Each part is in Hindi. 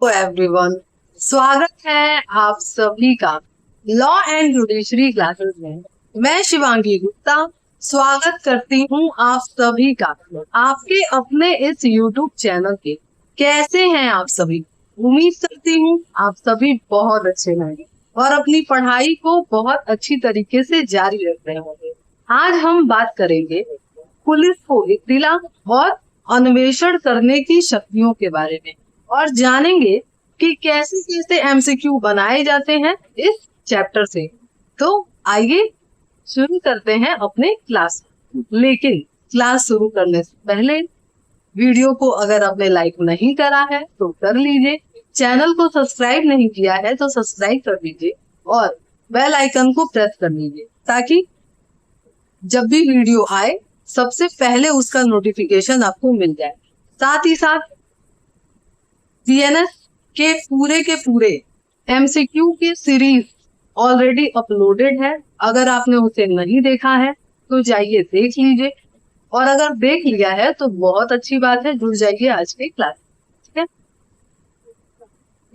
एवरीवन, स्वागत है आप सभी का लॉ एंड जुडिशरी क्लासेस में। मैं शिवांगी गुप्ता स्वागत करती हूँ आप सभी का आपके अपने इस यूट्यूब चैनल के। कैसे हैं आप सभी? उम्मीद करती हूँ आप सभी बहुत अच्छे होंगे और अपनी पढ़ाई को बहुत अच्छी तरीके से जारी रख रहे होंगे। आज हम बात करेंगे पुलिस को इत्तिला और अन्वेषण करने की शक्तियों के बारे में और जानेंगे कि कैसे कैसे एमसीक्यू बनाए जाते हैं इस चैप्टर से। तो आइए शुरू करते हैं अपने क्लास। लेकिन क्लास शुरू करने से पहले वीडियो को अगर आपने लाइक नहीं करा है तो कर लीजिए, चैनल को सब्सक्राइब नहीं किया है तो सब्सक्राइब कर लीजिए और बेल आइकन को प्रेस कर लीजिए ताकि जब भी वीडियो आए सबसे पहले उसका नोटिफिकेशन आपको मिल जाए। साथ ही साथ बीएनएस के पूरे एमसीक्यू की सीरीज ऑलरेडी अपलोडेड है। अगर आपने उसे नहीं देखा है तो जाइए देख लीजिए और अगर देख लिया है तो बहुत अच्छी बात है, जुड़ जाइए आज के क्लास। ठीक है।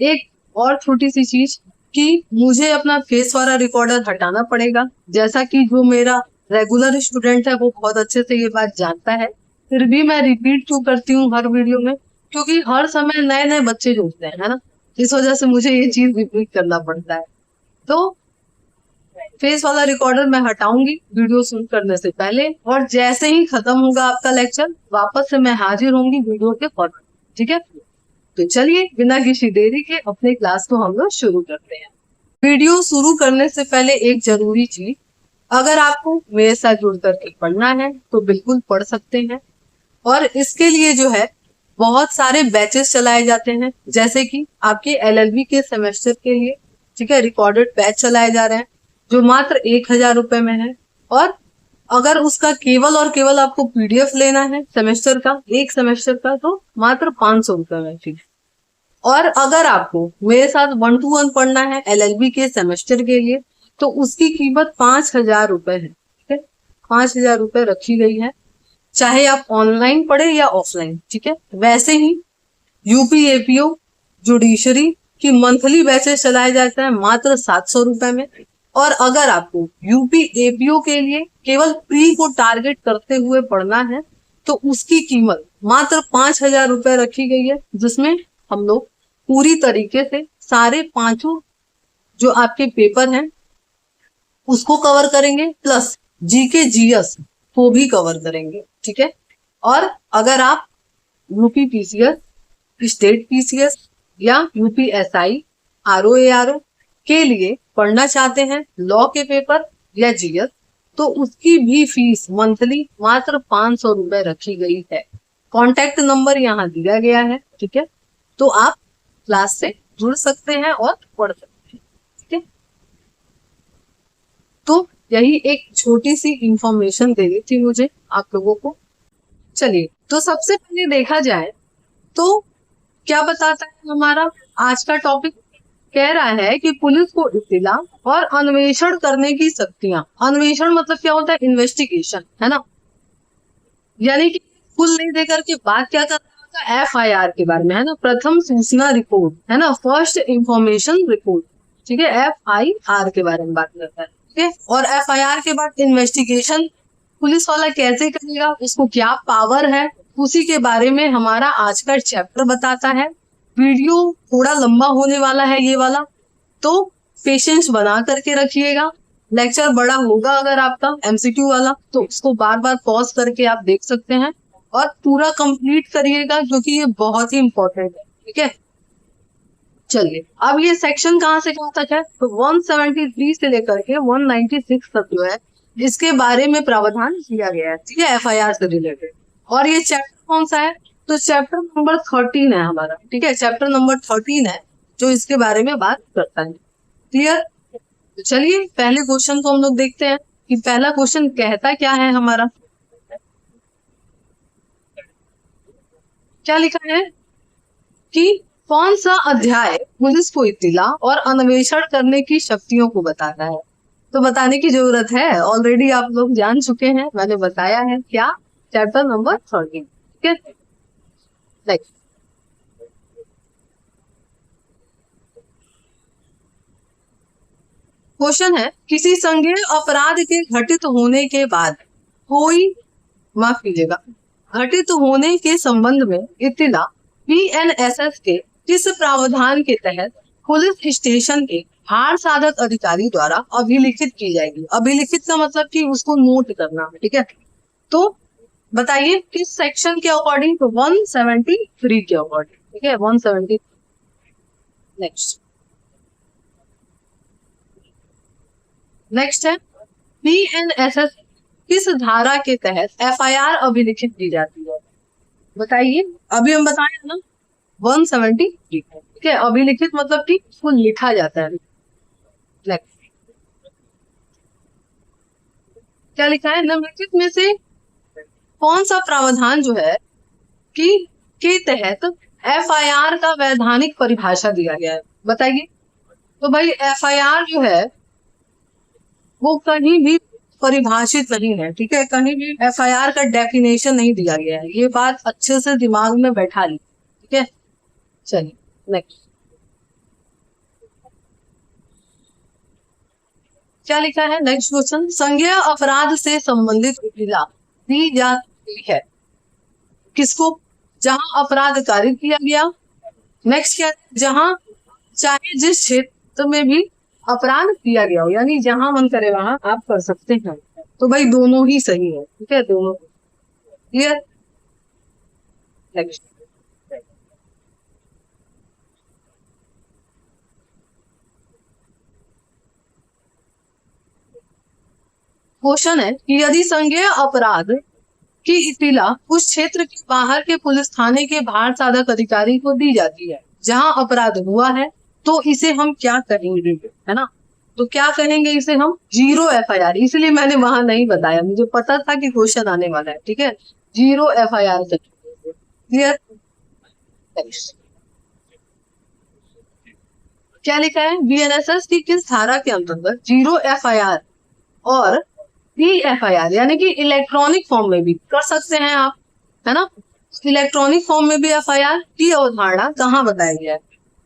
एक और छोटी सी चीज कि मुझे अपना फेस वाला रिकॉर्डर हटाना पड़ेगा, जैसा कि जो मेरा रेगुलर स्टूडेंट है वो बहुत अच्छे से ये बात जानता है। फिर भी मैं रिपीट क्यों करती हूँ हर वीडियो में, क्योंकि हर समय नए नए बच्चे जुड़ते हैं, है ना। इस वजह से मुझे ये चीज रिपीट करना पड़ता है। तो फेस वाला रिकॉर्डर मैं हटाऊंगी वीडियो शुरू करने से पहले और जैसे ही खत्म होगा आपका लेक्चर वापस से मैं हाजिर होंगी वीडियो के फौरन। ठीक है। तो चलिए बिना किसी देरी के अपने क्लास को हम लोग शुरू करते हैं। वीडियो शुरू करने से पहले एक जरूरी चीज, अगर आपको मेरे साथ जुड़ करके पढ़ना है तो बिल्कुल पढ़ सकते हैं और इसके लिए जो है बहुत सारे बैचेस चलाए जाते हैं, जैसे कि आपके एलएलबी के सेमेस्टर के लिए, ठीक है, रिकॉर्डेड बैच चलाए जा रहे हैं जो मात्र 1000 रुपए में है। और अगर उसका केवल और केवल आपको पीडीएफ लेना है सेमेस्टर का, एक सेमेस्टर का, तो मात्र 500 रुपए में फीस। और अगर आपको मेरे साथ 1 to 1 पढ़ना है एलएलबी के सेमेस्टर के लिए तो उसकी कीमत 5000 रुपए है। ठीक है, 5000 रुपए रखी गई है, चाहे आप ऑनलाइन पढ़े या ऑफलाइन। ठीक है। वैसे ही यूपी एपीओ जुडिशरी की मंथली बैचेस चलाए जाते हैं मात्र 700 रुपए में। और अगर आपको यूपी एपीओ के लिए केवल प्री को टारगेट करते हुए पढ़ना है तो उसकी कीमत मात्र 5000 रुपए रखी गई है, जिसमें हम लोग पूरी तरीके से सारे 5 जो आपके पेपर हैं उसको कवर करेंगे, प्लस जीके जीएस को भी कवर करेंगे। ठीक है। और अगर आप यूपी पीसीएस, स्टेट पीसीएस या यूपी एसआई, आरओ के लिए पढ़ना चाहते हैं लॉ के पेपर या जीएस, तो उसकी भी फीस मंथली मात्र 500 रुपए रखी गई है। कॉन्टेक्ट नंबर यहाँ दिया गया है। ठीक है। तो आप क्लास से जुड़ सकते हैं और पढ़ सकते हैं। ठीक है। तो यही एक छोटी सी इंफॉर्मेशन देनी थी मुझे आप लोगों को। चलिए, तो सबसे पहले देखा जाए तो क्या बताता है हमारा आज का टॉपिक। कह रहा है कि पुलिस को इत्तिला और अन्वेषण करने की शक्तियां। अन्वेषण मतलब क्या होता है? इन्वेस्टिगेशन, है ना। यानी कि फुल नहीं देकर के बात क्या कर रहा था, एफआईआर के बारे में, है ना, प्रथम सूचना रिपोर्ट, है ना, फर्स्ट इंफॉर्मेशन रिपोर्ट। ठीक है, एफआईआर के बारे में बात करता है। ठीक है। और एफआईआर के बाद इन्वेस्टिगेशन पुलिस वाला कैसे करेगा, उसको क्या पावर है, उसी के बारे में हमारा आज का चैप्टर बताता है। वीडियो थोड़ा लंबा होने वाला है ये वाला, तो पेशेंस बना करके रखिएगा। लेक्चर बड़ा होगा अगर आपका एमसीक्यू वाला तो उसको बार बार पॉज करके आप देख सकते हैं और पूरा कंप्लीट करिएगा क्योंकि ये बहुत ही इंपॉर्टेंट है। ठीक है। चलिए, अब ये सेक्शन कहाँ से कहाँ तक है, तो 173 से लेकर के 196 तक जो है इसके बारे में प्रावधान किया गया है। ठीक है, एफआईआर से रिलेटेड। और ये चैप्टर कौन सा है, तो चैप्टर नंबर 13 है हमारा। ठीक है, चैप्टर नंबर 13 है जो इसके बारे में बात करता है। क्लियर। तो चलिए पहले क्वेश्चन को हम लोग देखते हैं कि पहला क्वेश्चन कहता क्या है हमारा। क्या लिखा है कि कौन सा अध्याय पुलिस को इत्तिला और अन्वेषण करने की शक्तियों को बताता है। तो बताने की जरूरत है, ऑलरेडी आप लोग जान चुके हैं, मैंने बताया है। क्या? Chapter number 13। ठीक है। नेक्स्ट, क्वेश्चन है, किसी संज्ञेय अपराध के घटित होने के बाद कोई, माफ कीजिएगा, घटित होने के संबंध में इत्तला बीएनएसएस के किस प्रावधान के तहत पुलिस स्टेशन के हार साधक अधिकारी द्वारा अभिलिखित की जाएगी। अभिलिखित का मतलब कि उसको नोट करना है, ठीक है। तो बताइए किस सेक्शन के अकॉर्डिंग, तो 173 के अकॉर्डिंग, ठीक है, 170। नेक्स्ट है, बीएनएसएस किस धारा के तहत एफआईआर अभिलिखित की जाती है। बताइए, अभी हम बताए ना 173, ठीक है। अभिलिखित मतलब कि उसको लिखा जाता है। नेक्स्ट क्या लिखा है, निम्नलिखित में से कौन सा प्रावधान जो है कि के तहत एफआईआर का वैधानिक परिभाषा दिया गया है। बताइए। तो भाई एफआईआर जो है वो कहीं भी परिभाषित नहीं है, ठीक है। कहीं भी एफआईआर का डेफिनेशन नहीं दिया गया है। ये बात अच्छे से दिमाग में बैठा ली, ठीक है। चलिए नेक्स्ट क्या लिखा है। नेक्स्ट क्वेश्चन, संज्ञेय अपराध से संबंधित इत्तला दी जाती है किसको, जहां अपराध कारित किया गया। नेक्स्ट क्या, जहां चाहे जिस क्षेत्र में भी अपराध किया गया हो, यानी जहां मन करे वहां आप कर सकते हैं। तो भाई दोनों ही सही है, ठीक है, दोनों क्लियर। नेक्स्ट क्वेश्चन है कि यदि संज्ञेय अपराध की इत्तला उस क्षेत्र के बाहर के पुलिस थाने के भार साधक अधिकारी को दी जाती है जहां अपराध हुआ है, तो इसे हम क्या कहेंगे, है ना। तो क्या कहेंगे इसे हम, जीरो एफआईआर। इसलिए मैंने वहां नहीं बताया, मुझे पता था कि क्वेश्चन आने वाला है, ठीक है। Zero FIR clear. क्या लिखा है, बीएनएसएस की किस धारा के अंतर्गत जीरो एफआईआर और एफआईआर यानी कि इलेक्ट्रॉनिक फॉर्म में भी कर सकते हैं आप, है ना। इलेक्ट्रॉनिक फॉर्म में भी एफआईआर की अवधारणा कहाँ बताया गया है,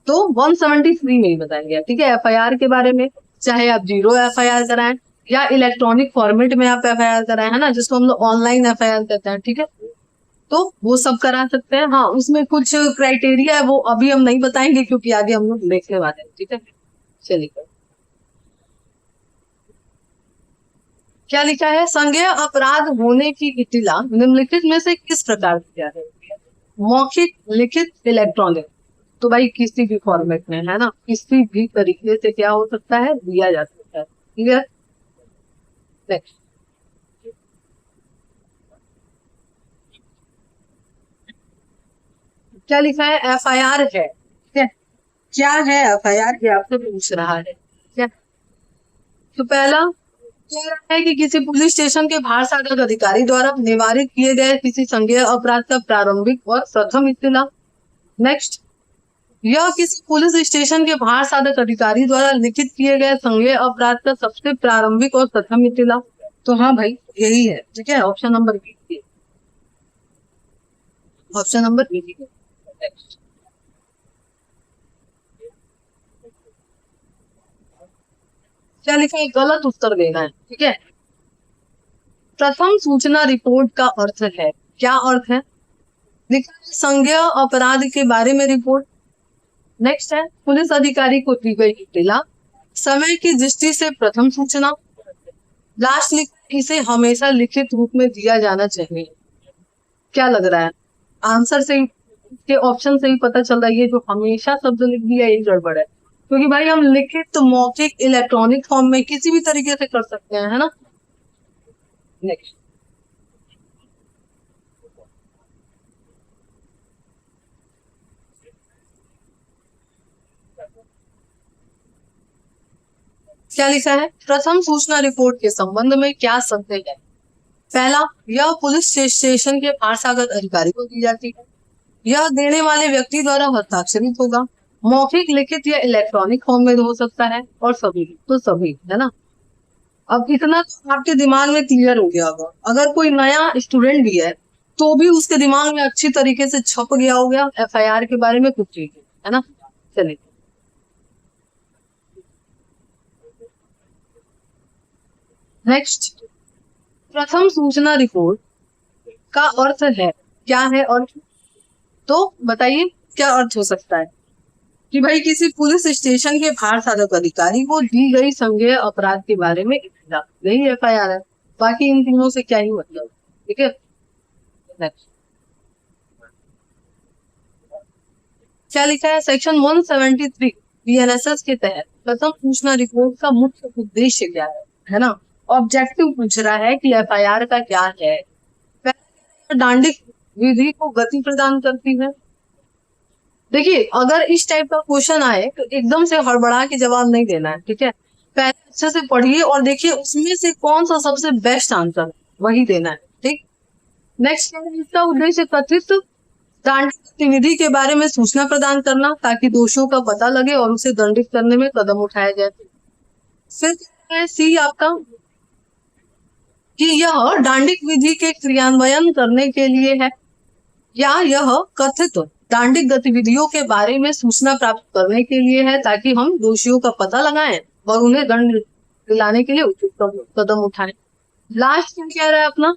तो 173 में ही बताया गया, ठीक है। एफआईआर के बारे में चाहे आप जीरो एफआईआर कराएं या इलेक्ट्रॉनिक फॉर्मेट में आप एफआईआर कराएं, है ना, जिसको हम लोग ऑनलाइन एफआईआर कहते हैं, ठीक है। तो वो सब करा सकते हैं। हाँ, उसमें कुछ क्राइटेरिया है, वो अभी हम नहीं बताएंगे क्योंकि आगे हम लोग देखने वाले हैं, ठीक है। चलिए क्या लिखा है, संज्ञेय अपराध होने की इत्तला निम्नलिखित में से किस प्रकार दिया है, मौखिक, लिखित, इलेक्ट्रॉनिक। तो भाई किसी भी फॉर्मेट में, है ना, किसी भी तरीके से क्या हो सकता है, दिया जा सकता है, क्लियर। नेक्स्ट क्या लिखा है, एफआईआर है, ठीक है। क्या है एफआईआर, ये आपसे पूछ रहा है, क्या। तो पहला कह रहा है कि किसी पुलिस स्टेशन के भार साधक अधिकारी द्वारा निवारित किए गए किसी संज्ञेय अपराध का प्रारंभिक और प्रथम इत्तला। नेक्स्ट, यह किसी पुलिस स्टेशन के भार साधक अधिकारी द्वारा लिखित किए गए संज्ञेय अपराध का सबसे प्रारंभिक और प्रथम इत्तला। तो हाँ भाई यही है, ठीक है, option number B, option number B. क्या लिखा है, गलत उत्तर देना है, ठीक है। प्रथम सूचना रिपोर्ट का अर्थ है, क्या अर्थ है, लिखा है संज्ञेय अपराध के बारे में रिपोर्ट। नेक्स्ट है, पुलिस अधिकारी को दी गई इत्तला, समय की दृष्टि से प्रथम सूचना। लास्ट लिख, इसे हमेशा लिखित रूप में दिया जाना चाहिए। क्या लग रहा है, आंसर से ही, के ऑप्शन से ही पता चल रहा है, ये जो हमेशा शब्द लिख दिया ये गड़बड़ है, क्योंकि भाई हम लिखित, मौखिक, इलेक्ट्रॉनिक फॉर्म में किसी भी तरीके से कर सकते हैं, है ना। नेक्स्ट क्या लिखा है, प्रथम सूचना रिपोर्ट के संबंध में क्या संदेह है। पहला, यह पुलिस स्टेशन के पार्षद अधिकारी को दी जाती है। यह देने वाले व्यक्ति द्वारा हस्ताक्षरित होगा। मौखिक, लिखित या इलेक्ट्रॉनिक फॉर्म में हो सकता है, और सभी, तो सभी, है ना। अब इतना तो आपके दिमाग में क्लियर हो गया होगा। अगर कोई नया स्टूडेंट भी है तो भी उसके दिमाग में अच्छी तरीके से छप गया होगा एफआईआर के बारे में कुछ चीजें, है ना। चलिए नेक्स्ट, प्रथम सूचना रिपोर्ट का अर्थ है, क्या है अर्थ? तो बताइए क्या अर्थ हो सकता है? कि भाई किसी पुलिस स्टेशन के भार साधक अधिकारी को दी गई संज्ञेय अपराध के बारे में इत्तला, यही एफआईआर है। बाकी इन तीनों से क्या ही मतलब, ठीक है। नेक्स्ट, क्या लिखा है? सेक्शन 173 बीएनएसएस के तहत प्रथम सूचना रिपोर्ट का मुख्य उद्देश्य क्या है ना? ऑब्जेक्टिव पूछ रहा है कि एफआईआर का क्या है। डांडिक विधि को गति प्रदान करती है। देखिए, अगर इस टाइप का क्वेश्चन आए तो एकदम से हड़बड़ा के जवाब नहीं देना है, ठीक है। पहले अच्छे से पढ़िए और देखिए उसमें से कौन सा सबसे बेस्ट आंसर वही देना है, ठीक। नेक्स्ट, इसका उद्देश्य कथित दांडिक गतिविधि के बारे में सूचना प्रदान करना ताकि दोषियों का पता लगे और उसे दंडित करने में कदम उठाया जाए। फिर सी आपका कि यह दांडिक विधि के क्रियान्वयन करने के लिए है, या यह कथित दांडिक गतिविधियों के बारे में सूचना प्राप्त करने के लिए है ताकि हम दोषियों का पता लगाएं और उन्हें दंड दिलाने के लिए उचित कदम उठाएं। लास्ट क्या कह रहा है अपना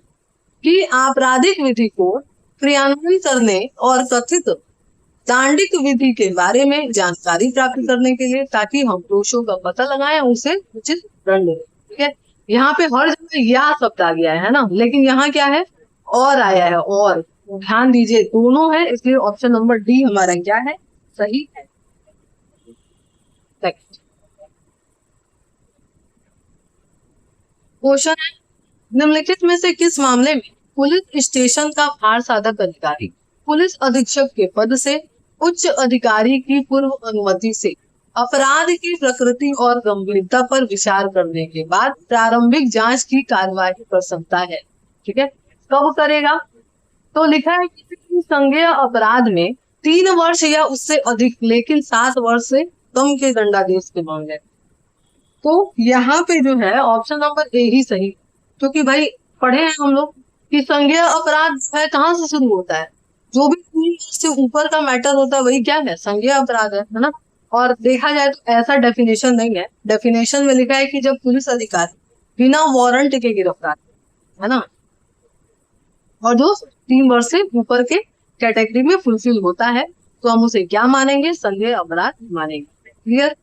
कि आपराधिक विधि को क्रियान्वयन करने और कथित दांडिक विधि के बारे में जानकारी प्राप्त करने के लिए ताकि हम दोषियों का पता लगाएं, उसे उचित दंड दें, ठीक है। यहाँ पे हर जगह या शब्द आ गया है ना, लेकिन यहाँ क्या है? और आया है, और ध्यान दीजिए दोनों है, इसलिए ऑप्शन नंबर डी हमारा क्या है? सही है। क्वेश्चन है, निम्नलिखित में से किस मामले में पुलिस स्टेशन का भार साधक अधिकारी पुलिस अधीक्षक के पद से उच्च अधिकारी की पूर्व अनुमति से अपराध की प्रकृति और गंभीरता पर विचार करने के बाद प्रारंभिक जांच की कार्यवाही कर सकता है, ठीक है। कब करेगा? तो लिखा है किसी भी संज्ञेय अपराध में 3 वर्ष या उससे अधिक लेकिन 7 वर्ष से कम के दंडादेश के मामले। तो यहाँ पे जो है ऑप्शन नंबर ए ही सही, क्योंकि भाई पढ़े हैं हम लोग कि संज्ञेय अपराध है कहाँ से शुरू होता है? जो भी 3 वर्ष से ऊपर का मैटर होता है वही क्या है? संज्ञेय अपराध है ना। और देखा जाए तो ऐसा डेफिनेशन नहीं है, डेफिनेशन में लिखा है कि जब पुलिस अधिकारी बिना वारंट के गिरफ्तार है ना, और जो 3 वर्ष से ऊपर के कैटेगरी में फुलफिल होता है तो हम उसे क्या मानेंगे? संज्ञेय अपराध मानेंगे। क्लियर?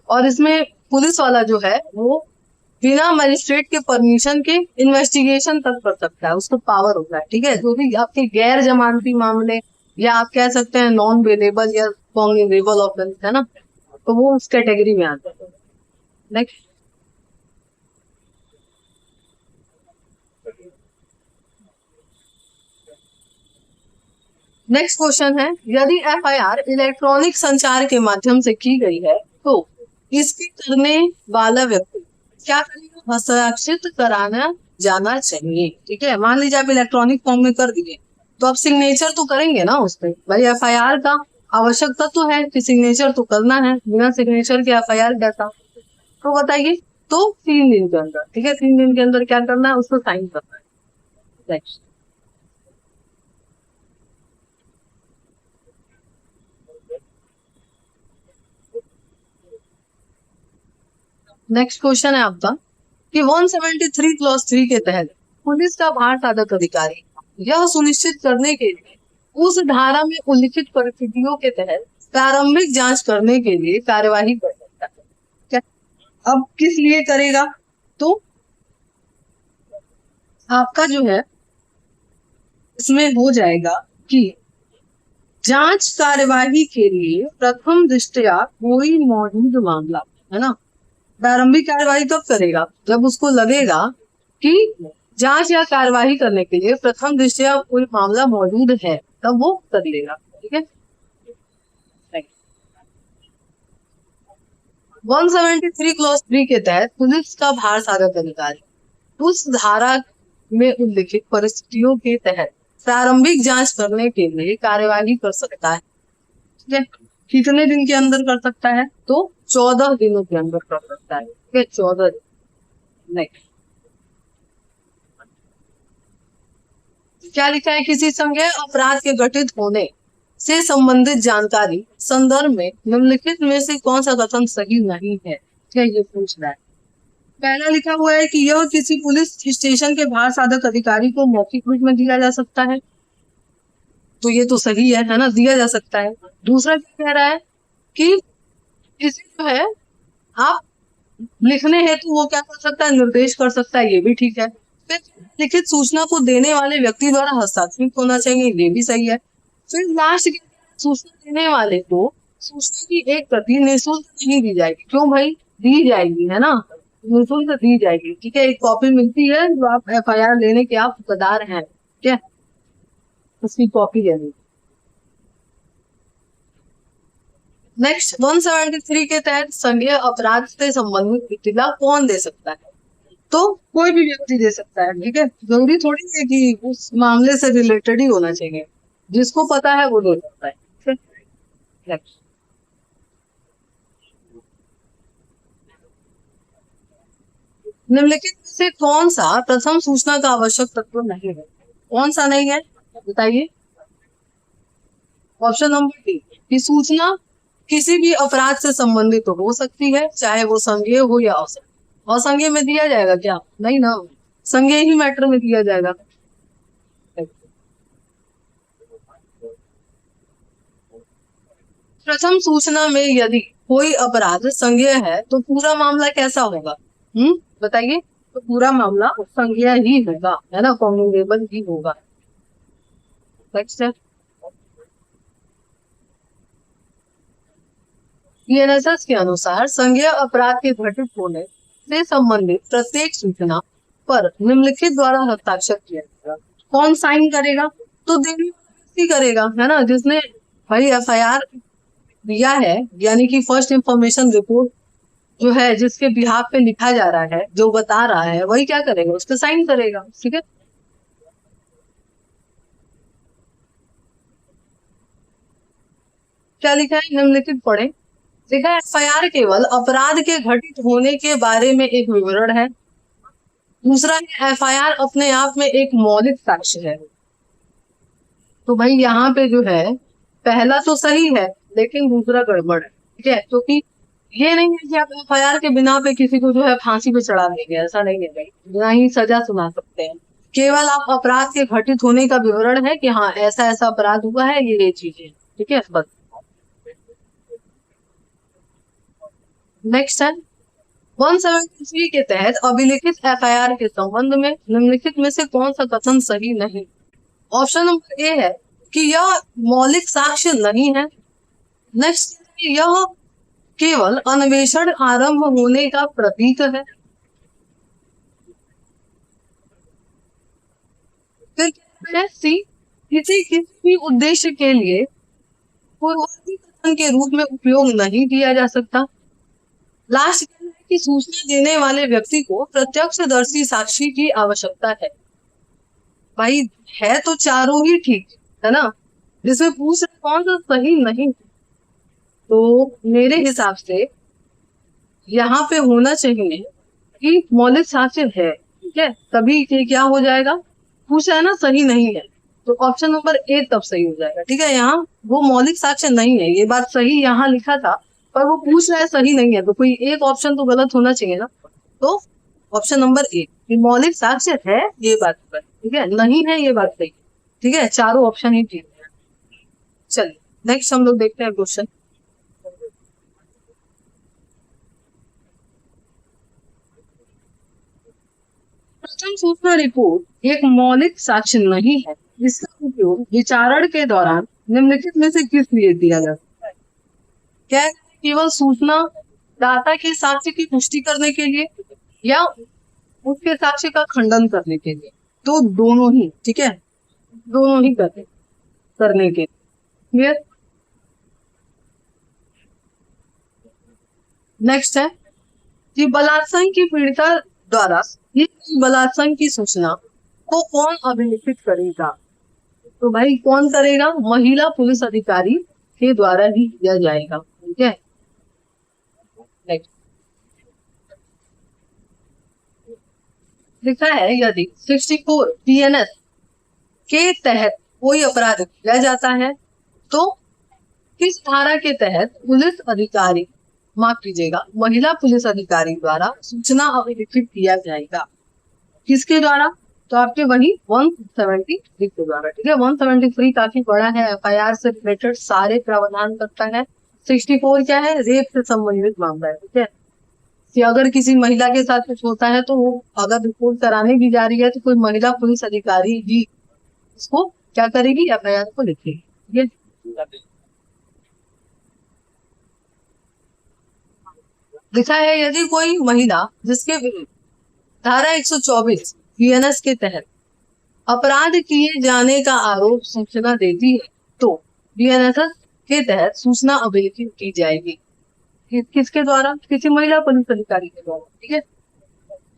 और इसमें पुलिस वाला जो है वो बिना मजिस्ट्रेट के परमिशन के इन्वेस्टिगेशन तक कर सकता है, उसको पावर होता है, ठीक है। जो भी आपके गैर जमानती मामले या आप कह सकते हैं नॉन वेलेबल या वल्नरेबल ऑफेंस है ना, तो वो उस कैटेगरी में आता है। नेक्स्ट, नेक्स्ट क्वेश्चन है, यदि एफआईआर इलेक्ट्रॉनिक संचार के माध्यम से की गई है तो इसके करने वाला व्यक्ति क्या करेगा? हस्ताक्षरित कराना जाना चाहिए, ठीक है। मान लीजिए आप इलेक्ट्रॉनिक फॉर्म में कर दिए तो आप सिग्नेचर तो करेंगे ना उस पर। भाई एफआईआर का आवश्यक तत्व है कि सिग्नेचर तो करना है, बिना सिग्नेचर के एफआईआर कैसा? तो बताइए, तो 3 दिन के अंदर, ठीक है, 3 दिन के अंदर क्या करना है? उसको साइन करना है। नेक्स्ट, नेक्स्ट क्वेश्चन है आपका कि 173 क्लॉज 3 के तहत पुलिस का भार साधक अधिकारी यह सुनिश्चित करने के लिए उस धारा में उल्लिखित परिस्थितियों के तहत प्रारंभिक जांच करने के लिए कार्यवाही कर सकता है। क्या? अब किस लिए करेगा? तो आपका जो है इसमें हो जाएगा कि जांच कार्यवाही के लिए प्रथम दृष्टया कोई मौजूद मामला है ना, प्रारंभिक कार्यवाही कब करेगा? जब उसको लगेगा कि जांच या कार्यवाही करने के लिए प्रथम दृष्टया कोई मामला मौजूद है, तब वो कर लेगा, ठीक है। 173 क्लॉज 3 के तहत पुलिस का भार साधक अधिकारी उस धारा में उल्लिखित परिस्थितियों के तहत प्रारंभिक जांच करने के लिए कार्यवाही कर सकता है, ठीक है। कितने दिन के अंदर कर सकता है? तो 14 दिनों के अंदर कर सकता है, ठीक है, 14 दिन। नेक्स्ट, क्या लिखा है? किसी संज्ञेय अपराध के घटित होने से संबंधित जानकारी संदर्भ में निम्नलिखित में से कौन सा कथन सही नहीं है? क्या ये पूछ रहा है। पहला लिखा हुआ है कि यह किसी पुलिस स्टेशन के बाहर साधक अधिकारी को मौखिक रूप में दिया जा सकता है, तो ये तो सही है ना, दिया जा सकता है। दूसरा क्या कह रहा है कि किसी जो है आप लिखने हेतु वो क्या कर सकता है, निर्देश कर सकता है, ये भी ठीक है। फिर लिखित सूचना को देने वाले व्यक्ति द्वारा हस्ताक्षरित होना चाहिए, ये भी सही है। फिर लास्ट सूचना देने वाले को सूचना की एक प्रति निःशुल्क नहीं दी जाएगी। क्यों भाई, दी जाएगी, है ना, निःशुल्क दी जाएगी, ठीक है। एक कॉपी मिलती है जो आप FIR लेने के आप हकदार हैं, ठीक है, उसकी कॉपी देनी। नेक्स्ट 173 के तहत संज्ञेय अपराध से संबंधित इत्तला कौन दे सकता है, तो कोई भी व्यक्ति दे सकता है, ठीक है। जरूरी थोड़ी है कि उस मामले से रिलेटेड ही होना चाहिए, जिसको पता है वो दे सकता है। नेक्स्ट, निम्नलिखित में से कौन सा प्रथम सूचना का आवश्यक तत्व नहीं है, कौन सा नहीं है बताइए। ऑप्शन नंबर डी कि सूचना किसी भी अपराध से संबंधित हो सकती है, चाहे वो संज्ञेय हो या असंज्ञेय। असंज्ञेय में दिया जाएगा क्या, नहीं ना, संज्ञेय ही मैटर में दिया जाएगा। प्रथम सूचना में यदि कोई अपराध संज्ञेय है तो पूरा मामला कैसा होगा, बताइए। तो पूरा मामला संज्ञेय ही होगा, है ना, कॉम्युनिकेबल ही होगा। नेक्स्ट है, BNSS के अनुसार संज्ञेय अपराध के घटित होने से संबंधित प्रत्येक सूचना पर निम्नलिखित द्वारा हस्ताक्षर किया जाएगा। कौन साइन करेगा, तो देने वाला व्यक्ति करेगा, है ना, जिसने भाई FIR दिया है, यानी कि फर्स्ट इंफॉर्मेशन रिपोर्ट जो है, जिसके बिहाफ पे लिखा जा रहा है, जो बता रहा है, वही क्या करेगा, उस पर साइन करेगा, ठीक है। क्या लिखा है, निम्नलिखित पढ़े। देखा है, FIR केवल अपराध के घटित होने के बारे में एक विवरण है। दूसरा है FIR अपने आप में एक मौलिक साक्ष्य है। तो भाई यहाँ पे जो है पहला तो सही है, लेकिन दूसरा गड़बड़ है, ठीक है। क्योंकि ये नहीं है कि आप FIR के बिना पे किसी को जो है फांसी पे चढ़ा देंगे, ऐसा नहीं है भाई, ना ही सजा सुना सकते हैं। केवल आप अपराध के घटित होने का विवरण है कि हाँ ऐसा ऐसा अपराध हुआ है, ये चीजें, ठीक है, बस। नेक्स्ट है 173 के तहत अभिलिखित FIR के संबंध में निम्नलिखित में से कौन सा कथन सही नहीं। ऑप्शन नंबर ए है कि यह मौलिक साक्ष्य नहीं है। नेक्स्ट, यह केवल अन्वेषण आरंभ होने का प्रतीक है। फिर सी, किसी भी उद्देश्य के लिए पूर्ववर्ती कथन के रूप में उपयोग नहीं किया जा सकता। लास्ट की सूचना देने वाले व्यक्ति को प्रत्यक्षदर्शी साक्षी की आवश्यकता है। भाई है तो चारों ही ठीक, है ना, जिसमें पूछ रहे कौन सा सही नहीं। तो मेरे हिसाब से यहाँ पे होना चाहिए कि मौलिक साक्ष्य है, ठीक है, तभी ये क्या हो जाएगा, पूछा है ना सही नहीं है, तो ऑप्शन नंबर ए तब सही हो जाएगा, ठीक है। यहाँ वो मौलिक साक्ष्य नहीं है, ये बात सही यहाँ लिखा था, पर वो पूछ रहा है सही नहीं है, तो कोई एक ऑप्शन तो गलत होना चाहिए ना। तो ऑप्शन नंबर ए, मौलिक साक्ष्य है ये बात पर, ठीक है, नहीं है ये बात सही, ठीक है, चारों ऑप्शन ही ठीक है। चलिए नेक्स्ट हम लोग देखते हैं क्वेश्चन। प्रथम सूचना रिपोर्ट एक मौलिक साक्ष्य नहीं है, इसका उपयोग विचारण के दौरान निम्नलिखित में से किस लिए दिया जा सकता है। क्या केवल सूचना दाता के साक्ष्य की पुष्टि करने के लिए या उसके साक्ष्य का खंडन करने के लिए, तो दोनों ही, ठीक है, दोनों ही करने के लिए। नेक्स्ट है कि बलात्संग की पीड़िता द्वारा बलात्संग की सूचना को कौन अभिलिखित करेगा, तो भाई कौन करेगा, महिला पुलिस अधिकारी के द्वारा ही किया जाएगा, ठीक है। लिखा है यदि 64 BNS के तहत कोई अपराध किया जाता है तो किस धारा के तहत पुलिस अधिकारी माफ कीजिएगा, महिला पुलिस अधिकारी द्वारा सूचना अभिलिखित किया जाएगा। किसके द्वारा? तो आपके वही 173 के द्वारा। ठीक है, 173 काफी बड़ा है, एफआईआर से रिलेटेड सारे प्रावधान करता है। 64 क्या है? रेप से संबंधित मामला है। ठीक है, कि अगर किसी महिला के साथ कुछ होता है तो वो अगर रिपोर्ट कराने भी जा रही है तो कोई महिला पुलिस अधिकारी ही उसको क्या करेगी? एफआईआर को लिखेगी। ठीक है, लिखा है यदि कोई महिला जिसके विरुद्ध धारा 124 बीएनएस के तहत अपराध किए जाने का आरोप सूचना देती है तो बीएनएस के तहत सूचना अभिलिखित की जाएगी। किसके द्वारा? किसी महिला पुलिस अधिकारी के द्वारा। ठीक है,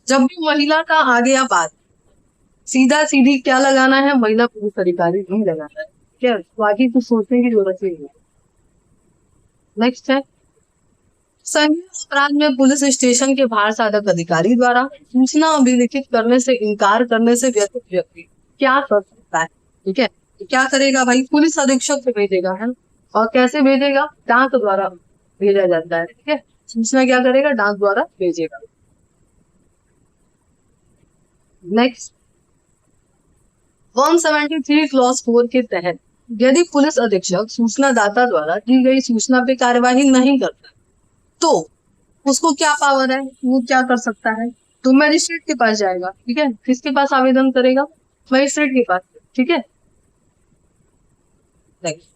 जब भी महिला का आ गया बात, सीधा सीधी क्या लगाना है? महिला पुलिस अधिकारी नहीं लगाना है। क्या बाकी कुछ सोचने की जरूरत नहीं है। नेक्स्ट है, संज्ञेय अपराध में पुलिस स्टेशन के भार साधक अधिकारी द्वारा सूचना अभिलिखित करने से इनकार करने से व्यथित व्यक्ति क्या कर सकता है? ठीक है, तो क्या करेगा भाई? पुलिस अधीक्षक को भेजेगा, है ना? और कैसे भेजेगा? डाक द्वारा भेजा जाता है। ठीक है, सूचना क्या करेगा? डाक द्वारा भेजेगा। नेक्स्ट, 173 क्लॉज 4 के तहत यदि पुलिस अधीक्षक सूचनादाता द्वारा दी गई सूचना पे कार्यवाही नहीं करता तो उसको क्या पावर है? वो क्या कर सकता है? तो मजिस्ट्रेट के पास जाएगा। ठीक है, किसके पास आवेदन करेगा? मजिस्ट्रेट के पास। ठीक है, नेक्स्ट,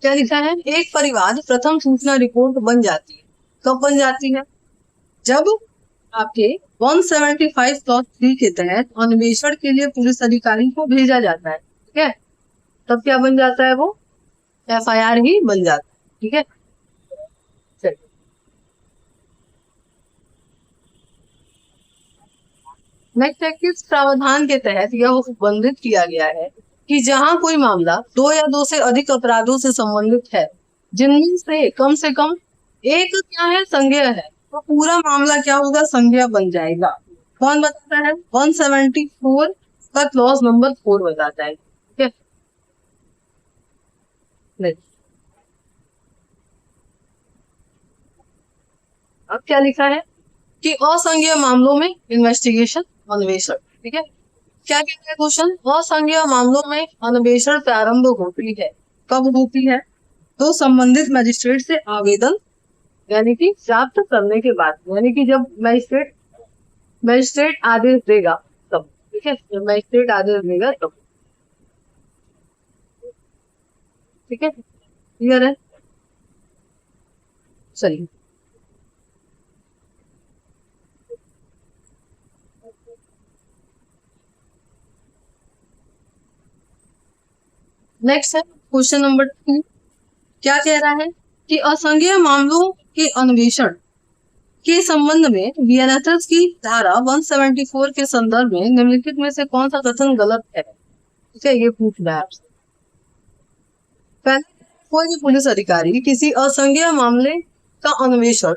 क्या लिखा है? एक परिवाद प्रथम सूचना रिपोर्ट बन जाती है। कब बन जाती है? जब आपके 175 क्लॉज 3 के तहत अन्वेषण के लिए पुलिस अधिकारी को भेजा जाता है। ठीक है, तब क्या बन जाता है? वो एफआईआर ही बन जाता है। ठीक है, चलिए नेक्स्ट है, किस प्रावधान के तहत यह उपबंधित किया गया है कि जहां कोई मामला 2 या 2 से अधिक अपराधों से संबंधित है जिनमें से कम एक क्या है? संज्ञेय है, तो पूरा मामला क्या होगा? संज्ञेय बन जाएगा। कौन बताता है? 174 का क्लॉज नंबर 4 बताता है। ठीक है, नेक्स्ट, अब क्या लिखा है कि असंज्ञेय मामलों में इन्वेस्टिगेशन अन्वेषण। ठीक है, क्या कहता है क्वेश्चन? असंज्ञेय मामलों में अन्वेषण प्रारंभ होती है। कब होती है? तो संबंधित मजिस्ट्रेट से आवेदन यानी कि प्राप्त करने के बाद, यानी कि जब मजिस्ट्रेट आदेश देगा तब। ठीक है, जब मजिस्ट्रेट आदेश देगा तब। ठीक है, क्लियर है? चलिए, नेक्स्ट है क्वेश्चन नंबर 2। क्या कह रहा है कि असंज्ञेय मामलों के अन्वेषण के संबंध में बीएनएस की धारा 174 के संदर्भ में निम्नलिखित में से कौन सा कथन गलत है? ठीक है, ये पूछ रहा है आपसे। पहले, कोई भी पुलिस अधिकारी किसी असंज्ञेय मामले का अन्वेषण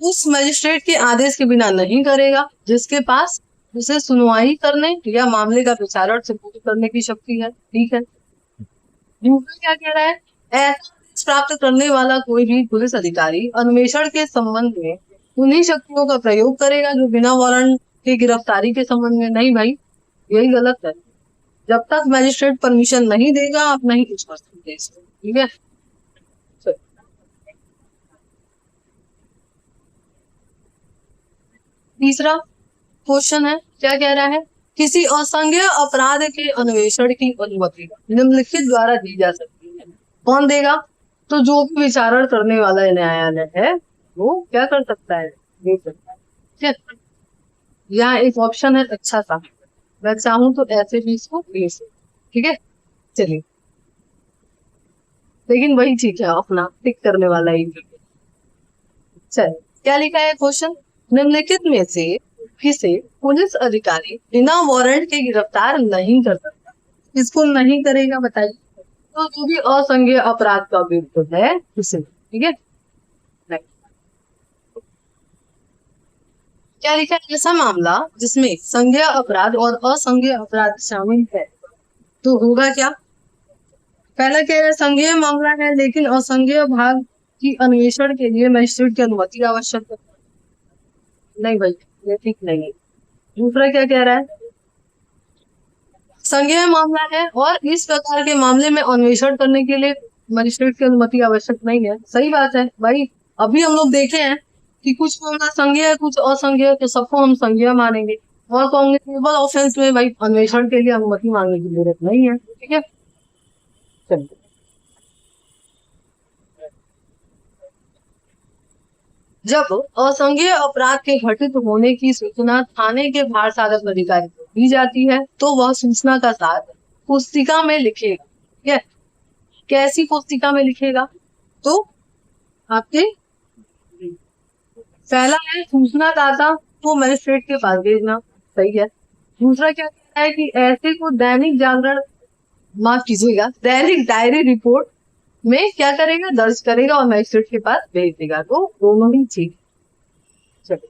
उस मजिस्ट्रेट के आदेश के बिना नहीं करेगा जिसके पास उसे सुनवाई करने या मामले का विचारण संपूर्ण करने की शक्ति है। ठीक है, दूसरा क्या कह रहा है? ऐसा आदेश प्राप्त करने वाला कोई भी पुलिस अधिकारी अन्वेषण के संबंध में उन्हीं शक्तियों का प्रयोग करेगा जो बिना वारंट की गिरफ्तारी के संबंध में। नहीं भाई, यही गलत है। जब तक मजिस्ट्रेट परमिशन नहीं देगा आप नहीं कुछ कर सकते इसमें। ठीक है, तीसरा क्वेश्चन है, क्या कह रहा है? किसी असंज्ञेय अपराध के अन्वेषण की अनुमति निम्नलिखित द्वारा दी जा सकती है। कौन देगा? तो जो भी विचारण करने वाला न्यायालय है वो क्या कर सकता है? दे सकता है। ठीक है, यहाँ एक ऑप्शन है अच्छा सा, मैं चाहूँ तो ऐसे भी इसको दे सकते। ठीक है, चलिए, लेकिन वही ठीक है अपना टिक करने वाला ही। चलिए, क्या लिखा है क्वेश्चन? निम्नलिखित में से किसे पुलिस अधिकारी बिना वारंट के गिरफ्तार नहीं कर सकता? इसको नहीं करेगा बताइए। तो जो भी असंज्ञेय अपराध का विरुद्ध है उसे। ठीक है, क्या लिखा है? ऐसा मामला जिसमें संज्ञेय अपराध और असंज्ञेय अपराध शामिल है तो होगा क्या? पहला कह रहा है संज्ञेय मामला है लेकिन असंज्ञेय भाग की अन्वेषण के लिए मजिस्ट्रेट की अनुमति आवश्यक है। नहीं भाई, ये ठीक नहीं है। दूसरा क्या कह रहा है, संज्ञेय मामला है और इस प्रकार के मामले में अन्वेषण करने के लिए मजिस्ट्रेट की अनुमति आवश्यक नहीं है। सही बात है भाई, अभी हम लोग देखे हैं कि कुछ मामला संज्ञेय है कुछ असंज्ञेय, तो सबको हम संज्ञेय मानेंगे। और कॉग्निटिबल ऑफेंस में भाई अन्वेषण के लिए अनुमति मांगने की जरूरत नहीं है। ठीक है, चलिए। जब असंज्ञेय अपराध के घटित होने की सूचना थाने के भार साधक अधिकारी को दी जाती है तो वह सूचना का सार पुस्तिका में लिखेगा। ठीक है, कैसी पुस्तिका में लिखेगा, तो आपके पहला है सूचनादाता को मजिस्ट्रेट के पास भेजना। सही है। दूसरा क्या कहता है कि ऐसे को दैनिक जागरण, माफ कीजिएगा, दैनिक डायरी रिपोर्ट में क्या करेगा, दर्ज करेगा और मजिस्ट्रेट के पास भेज देगा। तो दोनों ही चीज। चलिए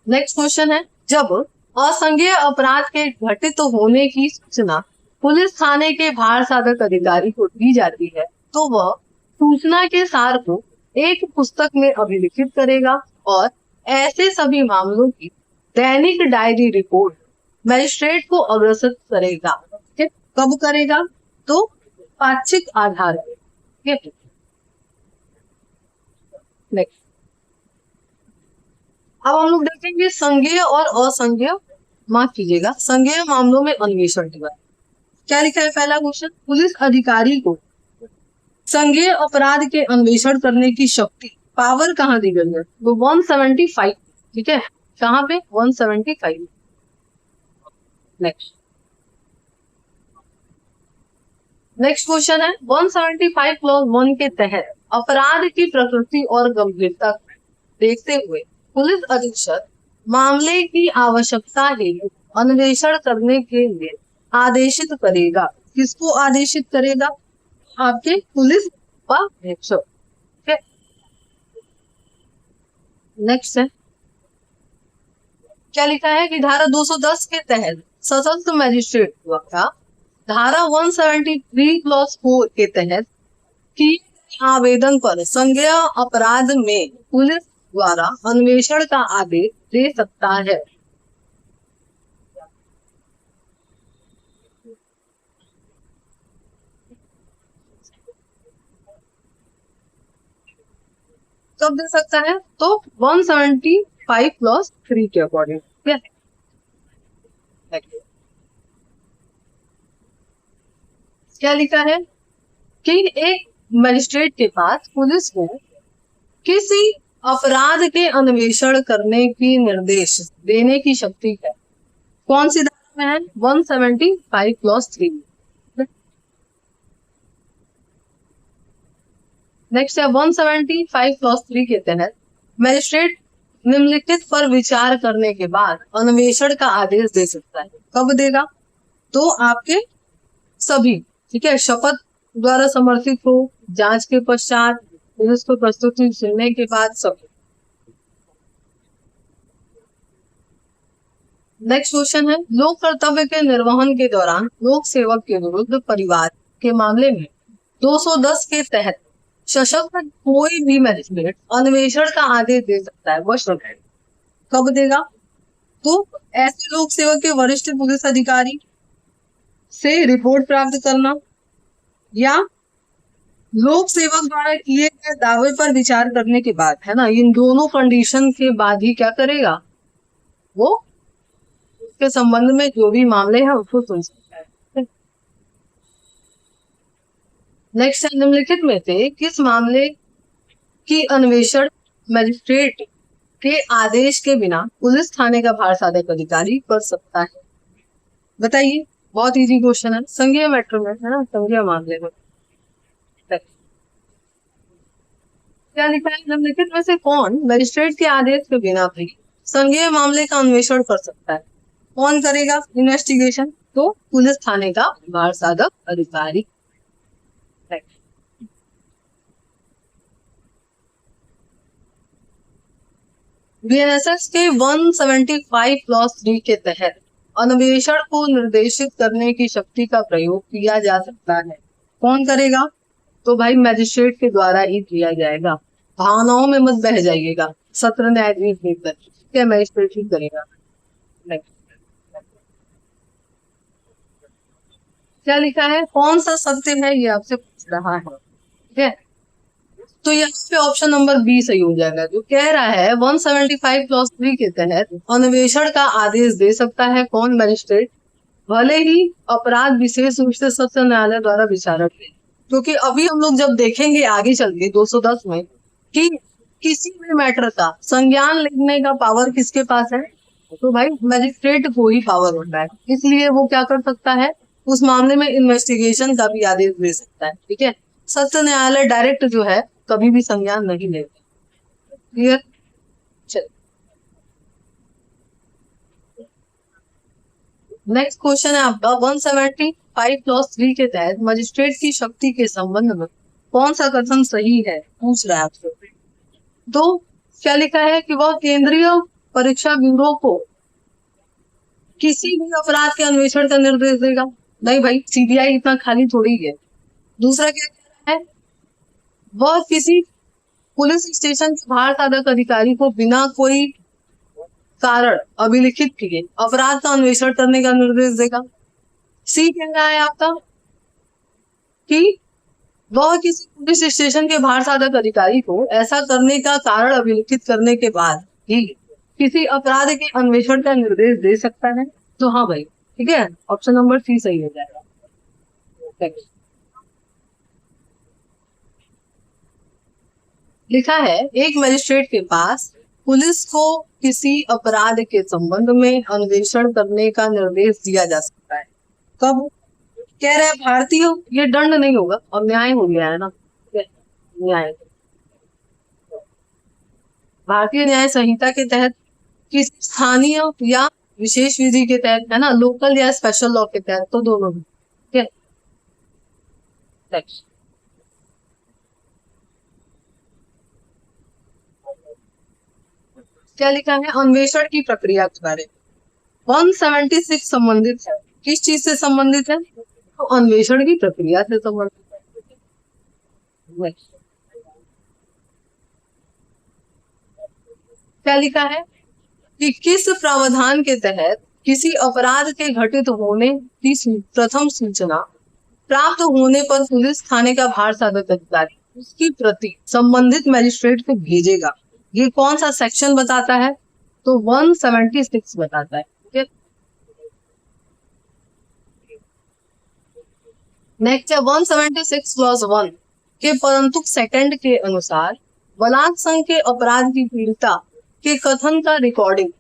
नेक्स्ट क्वेश्चन है, जब असंज्ञेय अपराध के घटित होने की सूचना पुलिस थाने के भार साधक अधिकारी को दी जाती है तो वह सूचना के सार को एक पुस्तक में अभिलिखित करेगा और ऐसे सभी मामलों की दैनिक डायरी रिपोर्ट मजिस्ट्रेट को अग्रसर करेगा। कब करेगा, तो पाक्षिक आधार पर। नेक्स्ट, अब हम लोग देखेंगे संज्ञेय और असंज्ञेय, माफ कीजिएगा, संज्ञेय मामलों में अन्वेषण के बारे। क्या लिखा है पहला क्वेश्चन, पुलिस अधिकारी को संज्ञेय अपराध के अन्वेषण करने की शक्ति, पावर कहाँ दी गई है, वो 175। ठीक है, कहाँ पे, 175। नेक्स्ट क्वेश्चन है, 175 क्लॉज 1 के तहत अपराध की प्रकृति और गंभीरता को देखते हुए पुलिस अधीक्षक मामले की आवश्यकता हेतु अन्वेषण करने के लिए आदेशित करेगा। किसको आदेशित करेगा, आपके पुलिस अधीक्षक। नेक्स्ट है, क्या लिखा है कि धारा 210 के तहत सशस्त्र मजिस्ट्रेट द्वारा धारा 173 क्लॉज 4 के तहत की आवेदन पर संज्ञेय अपराध में पुलिस द्वारा अन्वेषण का आदेश दे सकता है। कब दे सकता है, तो 175 क्लॉज 3 के अकॉर्डिंग। क्या लिखा है कि एक मजिस्ट्रेट के पास पुलिस को किसी अपराध के अन्वेषण करने की निर्देश देने की शक्ति है। कौन सी धारा में है, 175 क्लॉज 3। नेक्स्ट है 175 क्लॉज 3 के तहत मजिस्ट्रेट निम्नलिखित पर विचार करने के बाद अन्वेषण का आदेश दे सकता है। कब देगा, तो आपके सभी, ठीक है, शपथ द्वारा समर्थित हो, जांच के पश्चात, पुलिस को प्रस्तुति सुनने के बाद, सब। नेक्स्ट क्वेश्चन है, लोक कर्तव्य के निर्वहन के दौरान लोक सेवक के विरुद्ध परिवार के मामले में 210 के तहत सशक्त कोई भी मजिस्ट्रेट अन्वेषण का आदेश दे सकता है। वह शर्त है, कब देगा, तो ऐसे लोक सेवक के वरिष्ठ पुलिस अधिकारी से रिपोर्ट प्राप्त करना या लोक सेवक द्वारा किए गए दावे पर विचार करने के बाद, है ना, इन दोनों कंडीशन के बाद ही क्या करेगा, वो उसके संबंध में जो भी मामले हैं उसको सुन सकता है। नेक्स्ट, निम्नलिखित में से किस मामले की अन्वेषण मजिस्ट्रेट के आदेश के बिना पुलिस थाने का भार साधक अधिकारी कर सकता है, बताइए। बहुत इजी क्वेश्चन है, संज्ञेय मैटर में, है ना, संज्ञेय मामले में। क्या लिखा है, निम्नलिखित में से कौन मजिस्ट्रेट के आदेश के बिना भी संज्ञेय मामले का अन्वेषण कर सकता है। कौन करेगा इन्वेस्टिगेशन, तो पुलिस थाने का भार साधक अधिकारी। बीएनएसएस के 175 क्लॉज 3 के तहत अन्वेषण को निर्देशित करने की शक्ति का प्रयोग किया जा सकता है। कौन करेगा? तो भाई मैजिस्ट्रेट के द्वारा ही किया जाएगा। भावनाओं में मत बह जाइएगा, सत्र न्यायाधीश बेहतर, क्या मैजिस्ट्रेट ही करेगा। Next. क्या लिखा है? कौन सा सत्य है ये आपसे पूछ रहा है, ठीक है। तो यहाँ पे ऑप्शन नंबर बी सही हो जाएगा, जो कह रहा है 175 क्लॉज 3 के तहत अन्वेषण का आदेश दे सकता है कौन? मैजिस्ट्रेट, भले ही अपराध विशेष रूप से सत्र न्यायालय द्वारा विचारित है। क्योंकि अभी हम लोग जब देखेंगे आगे चल के 210 में कि किसी भी मैटर का संज्ञान लेने का पावर किसके पास है, तो भाई मैजिस्ट्रेट को ही पावर होता है। इसलिए वो क्या कर सकता है, उस मामले में इन्वेस्टिगेशन का भी आदेश दे सकता है, ठीक है। सत्र न्यायालय डायरेक्ट जो है कभी भी संज्ञान नहीं लेता। क्लियर? चल नेक्स्ट क्वेश्चन है आपका 175 क्लॉज 3 के तहत मजिस्ट्रेट की शक्ति के संबंध में कौन सा कथन सही है, पूछ रहा है आपसे। तो क्या लिखा है कि वह केंद्रीय परीक्षा ब्यूरो को किसी भी अपराध के अन्वेषण का निर्देश देगा। नहीं भाई, सीबीआई इतना खाली थोड़ी है। दूसरा क्या कह रहा है, वह किसी पुलिस स्टेशन के बाहर साधक अधिकारी को बिना कोई कारण अभिलिखित किए अपराध का अन्वेषण करने का निर्देश देगा। सी कह रहा है आपका कि वह किसी पुलिस स्टेशन के बाहर साधक अधिकारी को ऐसा करने का कारण अभिलिखित करने के बाद ही किसी अपराध के अन्वेषण का निर्देश दे सकता है। तो हाँ भाई, ठीक है, ऑप्शन नंबर सी सही हो जाएगा। लिखा है एक मजिस्ट्रेट के पास पुलिस को किसी अपराध के संबंध में अन्वेषण करने का निर्देश दिया जा सकता है। कब? कह रहे हैं भारतीय, ये दंड नहीं होगा और न्याय हो गया है ना, न्याय भारतीय न्याय संहिता के तहत, किसी स्थानीय या विशेष विधि के तहत, है ना, लोकल या स्पेशल लॉ के तहत, तो दोनों भी, ठीक है। क्या लिखा है? अन्वेषण की प्रक्रिया के बारे में 176 संबंधित है। किस चीज से संबंधित है? तो अन्वेषण की प्रक्रिया से संबंधित है। क्या लिखा है कि किस प्रावधान के तहत किसी अपराध के घटित होने की प्रथम सूचना प्राप्त होने पर पुलिस थाने का बाहर साधक अधिकारी उसकी प्रति संबंधित मजिस्ट्रेट को भेजेगा। ये कौन सा सेक्शन बताता है? तो 176 बताता है, ठीक है। नेक्स्ट है 176 क्लॉज 1 के परंतु सेकंड के अनुसार बलात्संग के अपराध की पीड़िता के कथन का रिकॉर्डिंग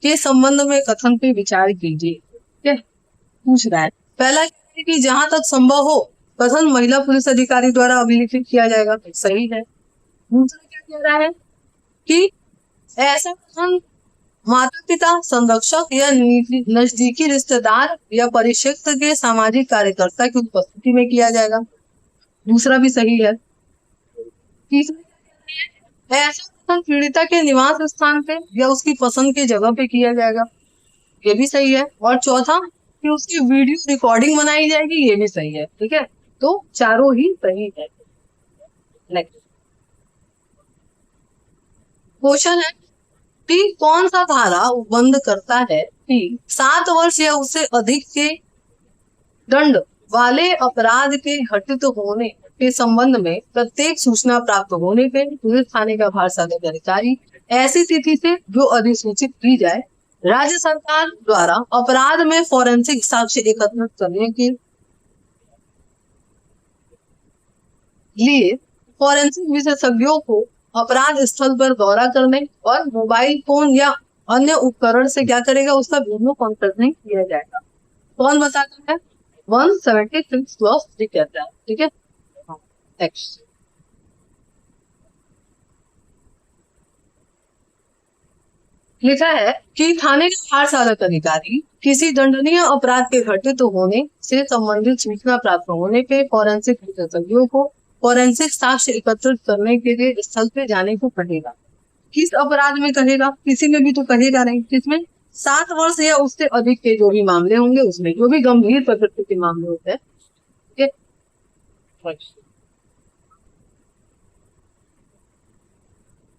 के संबंध में कथन पे विचार कीजिए, ठीक है, पूछ रहा है। पहला कि जहां तक संभव हो कथन महिला पुलिस अधिकारी द्वारा अभिलिखित किया जाएगा, सही है। दूसरा क्या कह रहा है कि ऐसा कथन माता पिता, संरक्षक या नजदीकी रिश्तेदार या परिक्षेत्र के सामाजिक कार्यकर्ता की उपस्थिति में किया जाएगा, दूसरा भी सही है। तीसरा, ऐसा कथन पीड़िता के निवास स्थान पे या उसकी पसंद की जगह पे किया जाएगा, ये भी सही है। और चौथा कि उसकी वीडियो रिकॉर्डिंग बनाई जाएगी, ये भी सही है, ठीक है। तो चारों ही सही है। नेक्स्ट क्वेश्चन है कि कौन सा धारा बंद करता है कि 7 वर्ष या उससे अधिक के दंड वाले अपराध के घटित होने के संबंध में प्रत्येक सूचना प्राप्त होने पे पुलिस थाने का बाहर साधक अधिकारी ऐसी तिथि से जो अधिसूचित की जाए राज्य सरकार द्वारा अपराध में फॉरेंसिक साक्ष्य एकत्रित करने के लिए फॉरेंसिक विशेषज्ञों को अपराध स्थल पर दौरा करने और मोबाइल फोन या अन्य उपकरण से क्या करेगा, उसका वीडियो कॉन्फ्रेंसिंग किया जाएगा। कौन बताता है? 176 क्लॉज 3 कहता है, ठीक है। नेक्स्ट लिखा है कि थाने के बाहर साधक अधिकारी किसी दंडनीय अपराध के घटित होने से संबंधित सूचना प्राप्त होने पे फॉरेंसिक विशेषज्ञों को फॉरेंसिक साक्ष्य एकत्रित करने के लिए स्थल पे जाने को कहेगा। किस अपराध में कहेगा? किसी में भी तो कहेगा नहीं। किसमें? 7 वर्ष या उससे अधिक के जो भी मामले होंगे उसमें, जो भी गंभीर प्रकृति के मामले होते हैं, ठीक है।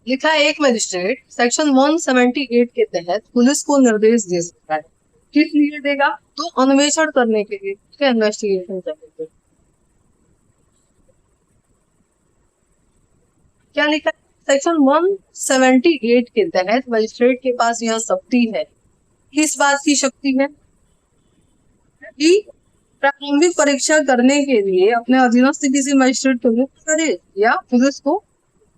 लिखा है एक मजिस्ट्रेट सेक्शन 178 के तहत पुलिस को निर्देश दे सकता है। किस लिए देगा? तो अन्वेषण करने के लिए, ठीक है, इन्वेस्टिगेशन करने के लिए। क्या लिखा है? सेक्शन 178 के तहत मजिस्ट्रेट के पास यह शक्ति है। किस बात की शक्ति है? कि प्रारंभिक परीक्षा करने के लिए अपने अधीनस्थ किसी मजिस्ट्रेट को नियुक्त करे या पुलिस को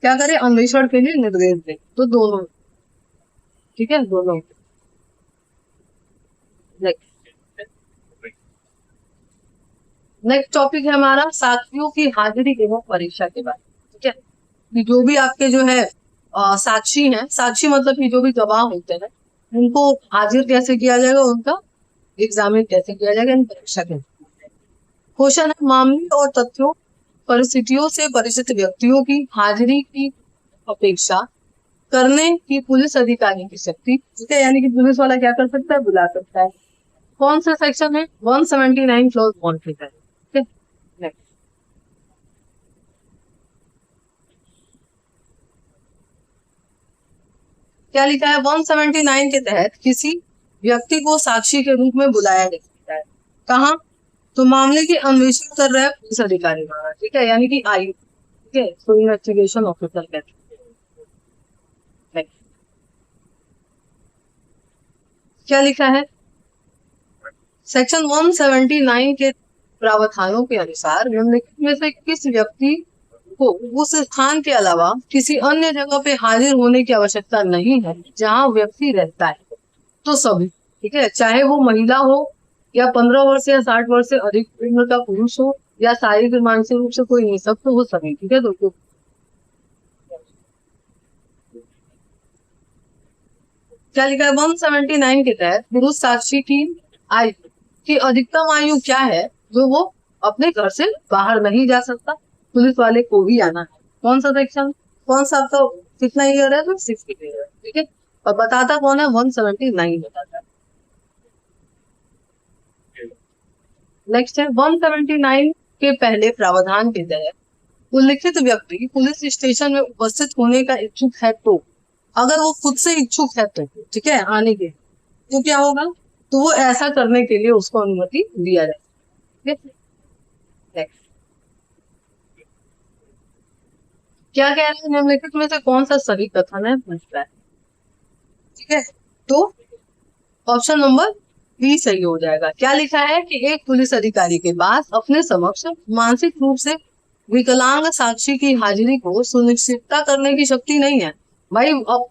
क्या करे, अन्वेषण के लिए निर्देश दे। तो दोनों, ठीक है, दोनों। नेक्स्ट टॉपिक है हमारा साक्षियों की हाजिरी एवं परीक्षा के बारे में, ठीक है। कि जो भी आपके जो है साक्षी हैं, साक्षी मतलब कि जो भी गवाह होते हैं, उनको हाजिर कैसे किया जाएगा, उनका एग्जामिन कैसे किया जाएगा, इन परीक्षा के। क्वेश्चन है मामले और तथ्यों परिस्थितियों से परिचित व्यक्तियों की हाजिरी की अपेक्षा करने की पुलिस अधिकारी की शक्ति, ठीक है। यानी कि पुलिस वाला क्या कर सकता है, बुला सकता है। कौन सा सेक्शन है? 179 क्लॉज 1 ठीक है। Next. क्या लिखा है? 179 के तहत किसी व्यक्ति को साक्षी के रूप में बुलाया जा सकता है। कहाँ? तो मामले की अन्वेषण कर रहा है पुलिस अधिकारी द्वारा, ठीक है, यानी कि आई, ठीक है, तो इन्वेस्टिगेशन ऑफिसर कहते हैं। क्या लिखा है? सेक्शन 179 के प्रावधानों के अनुसार निम्नलिखित में से किस व्यक्ति को उस स्थान के अलावा किसी अन्य जगह पे हाजिर होने की आवश्यकता नहीं है जहां व्यक्ति रहता है? तो सभी, ठीक है, चाहे वो महिला हो या 15 वर्ष या 60 वर्ष से अधिक उम्र का पुरुष हो या शारीरिक मानसिक रूप से कोई नहीं, सब तो वो सभी, ठीक है। दोस्तों क्या लिखा है? 179 के तहत पुरुष साक्षी की आयु की अधिकतम आयु क्या है जो वो अपने घर से बाहर नहीं जा सकता, पुलिस वाले को भी आना है। कौन सा सेक्शन, कौन सा आपका कितना ईयर है? तो 60 ईयर, ठीक है। और बताता कौन है? 179 बताता है। नेक्स्ट है 179 के पहले प्रावधान के तहत उल्लिखित व्यक्ति पुलिस स्टेशन में उपस्थित होने का इच्छुक है तो, अगर वो खुद से इच्छुक है तो, ठीक है, आने के, तो क्या होगा? तो वो ऐसा करने के लिए उसको अनुमति दिया जाए। क्या कह रहे हैं? निम्नलिखित में से कौन सा सही कथन है पूछ रहा है, ठीक है। तो ऑप्शन नंबर बी सही हो जाएगा। क्या लिखा है कि एक पुलिस अधिकारी के पास अपने समक्ष मानसिक रूप से विकलांग साक्षी की हाजिरी को सुनिश्चितता करने की शक्ति नहीं है। भाई अब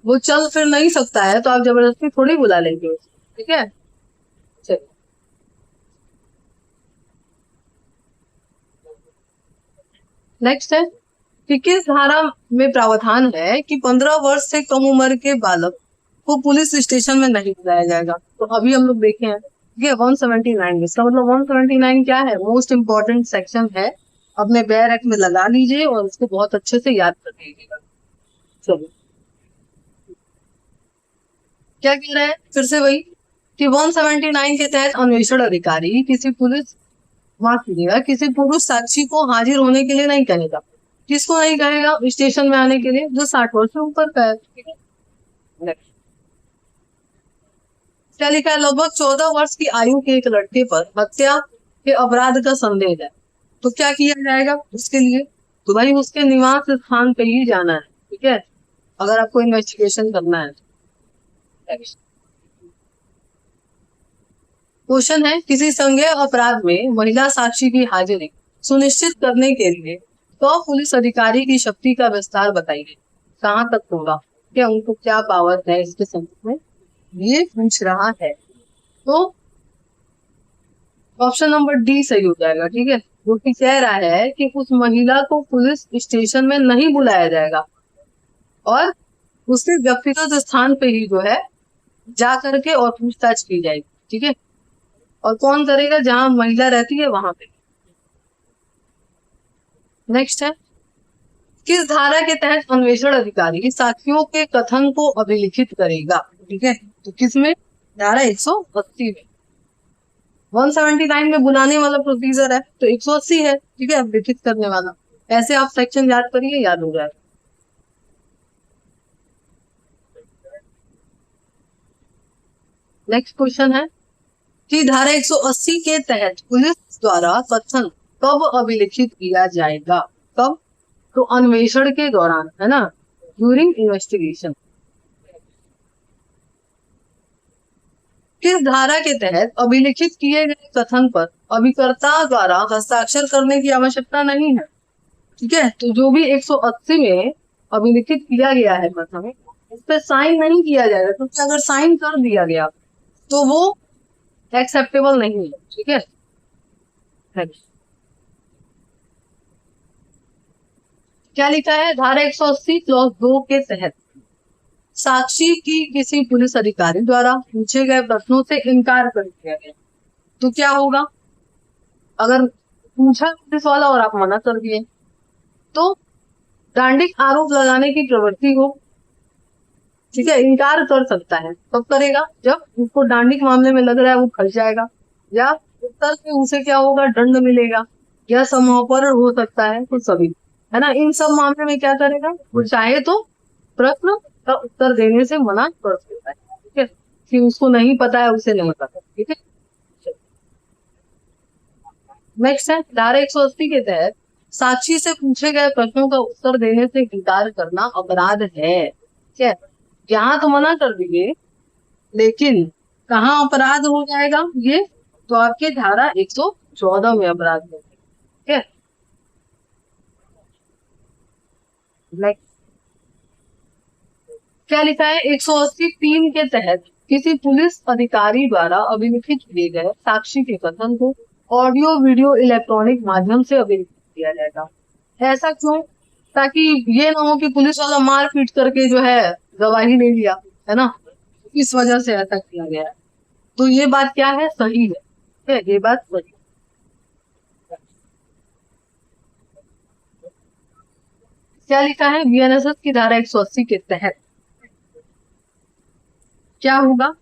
वो चल फिर नहीं सकता है तो आप जबरदस्ती थोड़ी बुला लेंगे उसको, ठीक है। चलिए नेक्स्ट है कि किस धारा में प्रावधान है कि 15 वर्ष से कम उम्र के बालक को पुलिस स्टेशन में नहीं बुलाया जाएगा। तो अभी हम लोग देखे हैं, ठीक है, 179 इसका मतलब 179 क्या है? मोस्ट इम्पोर्टेंट सेक्शन है। अपने बैरक में लगा लीजिए और उसको बहुत अच्छे से याद कर लीजिएगा। चलो क्या कह रहा है फिर से वही कि 179 के तहत अन्वेषण अधिकारी किसी पुलिस, माफ कीजिएगा, किसी पुरुष साक्षी को हाजिर होने के लिए नहीं कहेगा। किसको नहीं कहेगा स्टेशन में आने के लिए? जो 60 वर्ष से ऊपर का है, ठीक है। Next. क्या लिखा है? लगभग 14 वर्ष की आयु के एक लड़के पर हत्या के अपराध का संदेह है तो क्या किया जाएगा उसके लिए? तो भाई उसके निवास स्थान पे ही जाना है, ठीक है, अगर आपको इन्वेस्टिगेशन करना है। क्वेश्चन है किसी संज्ञेय अपराध में महिला साक्षी की हाजिरी सुनिश्चित करने के लिए तो पुलिस अधिकारी की शक्ति का विस्तार बताइए, कहाँ तक होगा, क्या उनको क्या पावर है इसके संबंध में, ये पूछ रहा है। तो ऑप्शन नंबर डी सही हो जाएगा, ठीक है। जो कि कह रहा है कि उस महिला को पुलिस स्टेशन में नहीं बुलाया जाएगा और उसके व्यक्तिगत स्थान पे ही जो है जा करके और पूछताछ की जाएगी, ठीक है। और कौन करेगा? जहां महिला रहती है वहां पे। नेक्स्ट है किस धारा के तहत अन्वेषण अधिकारी साक्षियों के कथन को अभिलिखित करेगा? ठीक है, तो किसमें, धारा 180 में। 179 में बुलाने वाला प्रोसीजर है तो 180 है, ठीक है, अब लिखित करने वाला। ऐसे आप सेक्शन याद करिए, याद हो जाएगा। नेक्स्ट क्वेश्चन है कि धारा 180 के तहत पुलिस द्वारा कथन कब अभिलिखित किया जाएगा? कब? तो अन्वेषण के दौरान, है ना, ड्यूरिंग इन्वेस्टिगेशन। किस धारा के तहत अभिलिखित किए गए कथन पर अभिकर्ता द्वारा हस्ताक्षर करने की आवश्यकता नहीं है? ठीक है, तो जो भी 180 में अभिलिखित किया गया है कथन, उस पर साइन नहीं किया जाएगा, क्योंकि अगर साइन कर दिया गया तो वो एक्सेप्टेबल नहीं है। ठीक है, क्या लिखा है? धारा 180 क्लॉज 2 के तहत साक्षी की किसी पुलिस अधिकारी द्वारा पूछे गए प्रश्नों से इनकार कर दिया गया तो क्या होगा? अगर पूछा पुलिस वाला और आप मना कर दिए तो दांडिक आरोप लगाने की प्रवृत्ति हो, ठीक है, इनकार कर सकता है। कब करेगा? जब उसको दांडिक मामले में लग रहा है वो फंस जाएगा, या उत्तर में उसे क्या होगा, दंड मिलेगा, या समापरण हो सकता है, कुछ सभी, है ना। इन सब मामले में क्या करेगा, वो चाहे तो प्रश्न का उत्तर देने से मना कर सकता है, ठीक है, कि उसको नहीं पता है, उसे नहीं पता, ठीक है। नेक्स्ट है धारा 180 के तहत साक्षी से पूछे गए प्रश्नों का उत्तर देने से इनकार करना अपराध है, ठीक है। यहाँ तो मना कर दिए, लेकिन कहाँ अपराध हो जाएगा ये? तो आपके धारा 114 में अपराध हो, ठीक है। नेक्स्ट क्या लिखा है? 180(3) के तहत किसी पुलिस अधिकारी द्वारा अभिलिखित किए गए साक्षी के कथन को ऑडियो वीडियो इलेक्ट्रॉनिक माध्यम से अभिलिखित किया जाएगा। ऐसा क्यों? ताकि ये ना हो कि पुलिस वाला मार पीट करके जो है गवाही ले लिया, है ना, इस वजह से ऐसा किया गया है। तो ये बात क्या है? सही है, ये बात सही। क्या लिखा है? बीएनएसएस की धारा 180 के तहत क्या होगा,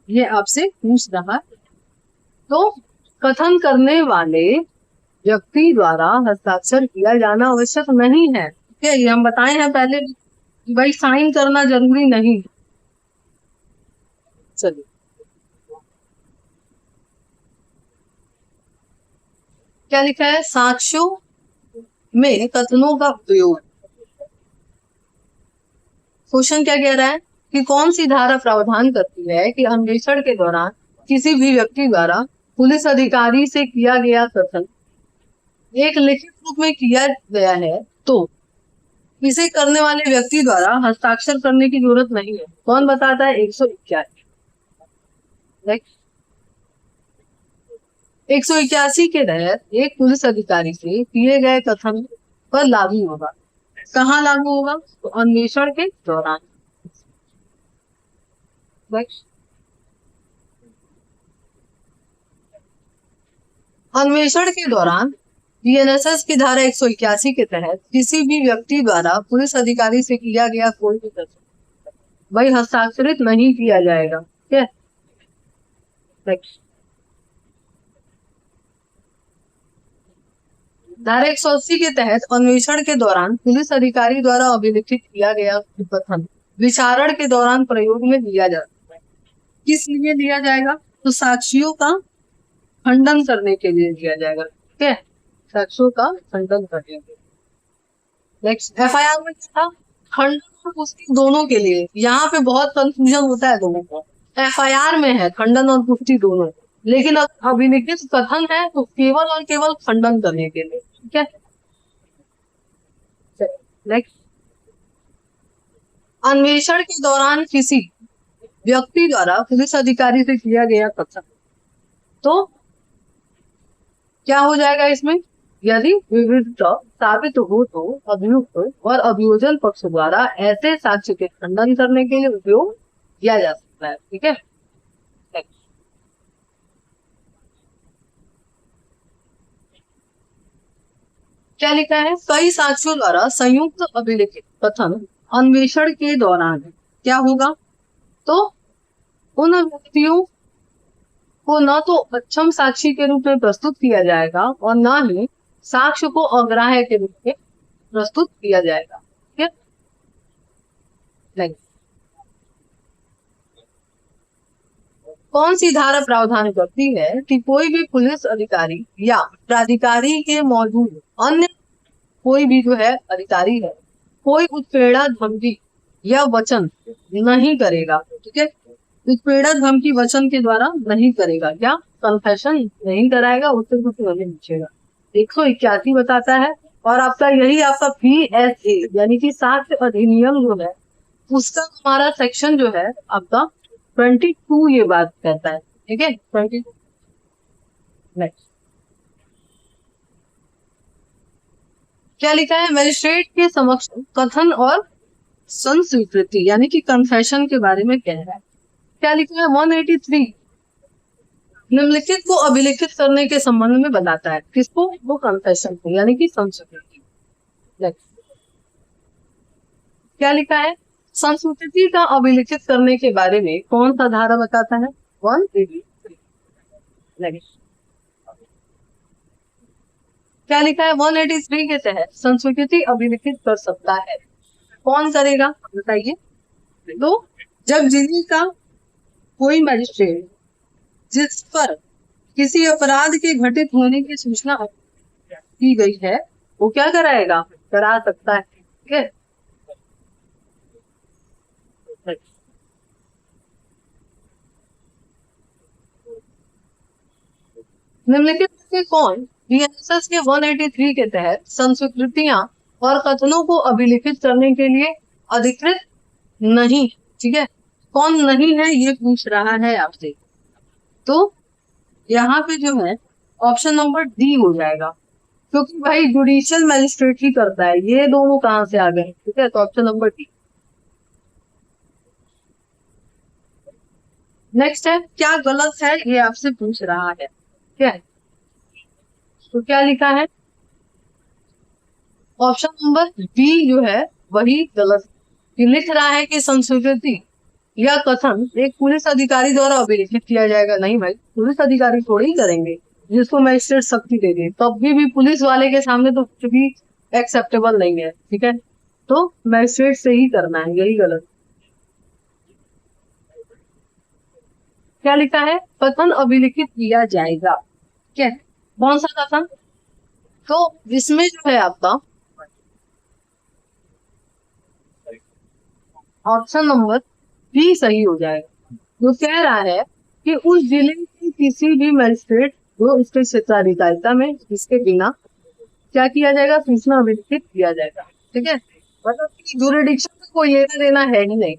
ये आपसे पूछ रहा। तो कथन करने वाले व्यक्ति द्वारा हस्ताक्षर किया जाना आवश्यक नहीं है, ठीक है, ये हम बताए हैं पहले कि भाई साइन करना जरूरी नहीं। चलिए, क्या लिखा है? साक्ष्यों में कथनों का उपयोग। क्वेश्चन क्या कह रहा है कि कौन सी धारा प्रावधान करती है कि अन्वेषण के दौरान किसी भी व्यक्ति द्वारा पुलिस अधिकारी से किया गया कथन एक लिखित रूप में किया गया है तो इसे करने वाले व्यक्ति द्वारा हस्ताक्षर करने की जरूरत नहीं है? कौन बताता है? 181। 181 के तहत एक पुलिस अधिकारी से किए गए कथन पर लागू होगा। कहाँ लागू होगा? तो अन्वेषण के दौरान। अन्वेषण के दौरान बीएनएसएस की धारा 181 के तहत किसी भी व्यक्ति द्वारा पुलिस अधिकारी से किया गया कोई भी कथन भाई हस्ताक्षरित नहीं किया जाएगा, ठीक है। धारा 180 के तहत अन्वेषण के दौरान पुलिस अधिकारी द्वारा अभिलिखित किया गया कथन विचारण के दौरान प्रयोग में लिया जाता है। किस लिए लिया जाएगा? तो साक्षियों का खंडन करने के लिए लिया जाएगा, ठीक है, साक्ष्यों का खंडन करने के लिए। नेक्स्ट, एफआईआर में क्या था? खंडन और पुष्टि दोनों के लिए। यहाँ पे बहुत कंफ्यूजन होता है लोगों को। एफआईआर में है खंडन और पुष्टि दोनों, लेकिन अब अभिलिखित कथन है तो केवल और केवल खंडन करने के लिए, ठीक है। नेक्स्ट, अन्वेषण के दौरान किसी व्यक्ति द्वारा पुलिस अधिकारी से किया गया कथन तो क्या हो जाएगा इसमें? यदि विविधता साबित हो तो अभियुक्त और अभियोजन पक्ष द्वारा ऐसे साक्ष्य के खंडन करने के लिए उपयोग किया जा सकता है, ठीक है। क्या लिखा है? कई साक्ष्यों द्वारा संयुक्त अभिलिखित कथन अन्वेषण के दौरान क्या होगा? तो उन व्यक्तियों को न तो अक्षम साक्षी के रूप में प्रस्तुत किया जाएगा और न ही साक्ष्य को अग्राह्य के रूप में प्रस्तुत किया जाएगा। ठीक है, कौन सी धारा प्रावधान करती है कि कोई भी पुलिस अधिकारी या प्राधिकारी के मौजूद अन्य कोई भी जो है अधिकारी है, कोई उत्पीड़न धमकी या वचन नहीं करेगा। ठीक है, उत्पीड़न धमकी वचन के द्वारा नहीं करेगा, क्या कन्फेशन नहीं कराएगा, उससे कुछ नहीं पूछेगा। 181 बताता है। और आपका यही आपका PSA यानी कि साक्ष्य अधिनियम जो है उसका हमारा सेक्शन जो है आपका 22 ये बात कहता है। ठीक है, 22। नेक्स्ट क्या लिखा है, मजिस्ट्रेट के समक्ष कथन और संस्वीकृति यानी कि कन्फेशन के बारे में कह रहा है। क्या लिखा है, 183 निम्नलिखित को अभिलिखित करने के संबंध में बताता है। किसको, वो कन्फेशन को यानी कि संस्वीकृति। क्या लिखा है, संस्कृति का अभिलिखित करने के बारे में कौन सा धारा बताता है, 183। क्या लिखा है, 183 के तहत संस्कृति अभिलिखित कर सकता है, कौन करेगा बताइए। तो जब जिले का कोई मजिस्ट्रेट जिस पर किसी अपराध के घटित होने की सूचना की गई है वो क्या कराएगा, करा सकता है। ठीक है, निम्नलिखित में कौन बीएनएसएस के 183 के तहत संस्वीकृतियां और कथनों को अभिलिखित करने के लिए अधिकृत नहीं। ठीक है, कौन नहीं है ये पूछ रहा है आपसे। तो यहाँ पे जो है ऑप्शन नंबर डी हो जाएगा, क्योंकि भाई जुडिशियल मैजिस्ट्रेट ही करता है। ये दोनों कहां से आ गए। ठीक है, तो ऑप्शन नंबर डी। नेक्स्ट है, क्या गलत है ये आपसे पूछ रहा है। क्या है, तो क्या लिखा है, ऑप्शन नंबर बी जो है वही गलत। ये लिख रहा है कि संस्कृति या कथन एक पुलिस अधिकारी द्वारा अभिलिखित किया जाएगा। नहीं भाई, पुलिस अधिकारी थोड़ी ही करेंगे, जिसको मजिस्ट्रेट शक्ति दे दे तब भी पुलिस वाले के सामने तो कुछ भी एक्सेप्टेबल नहीं है। ठीक है, तो मजिस्ट्रेट से ही करना है, यही गलत। क्या लिखा है, कथन अभिलिखित किया जाएगा। क्या है, कौन सा कथन, तो इसमें जो है आपका ऑप्शन नंबर बी सही हो जाएगा। जो कह रहा है कि उस जिले के किसी भी मजिस्ट्रेट जो उसके क्षेत्राधिकारिता में जिसके बिना क्या किया जाएगा, सूचना अभिलिखित किया जाएगा। ठीक है, मतलब कि जुरिडिक्शन में कोई लेना देना है ही नहीं,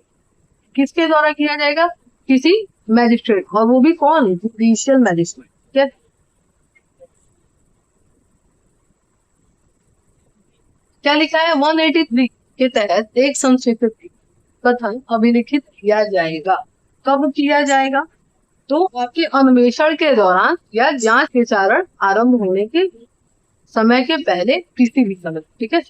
किसके द्वारा किया जाएगा, किसी मैजिस्ट्रेट, और वो भी कौन, जुडिशियल मैजिस्ट्रेट। ठीक है, क्या लिखा है, 183 के तहत एक संस्वीकृति कथन अभिलिखित किया जाएगा। कब किया जाएगा, तो आपके अन्वेषण के दौरान या जांच विचारण आरंभ होने के समय के पहले किसी भी समय। ठीक है,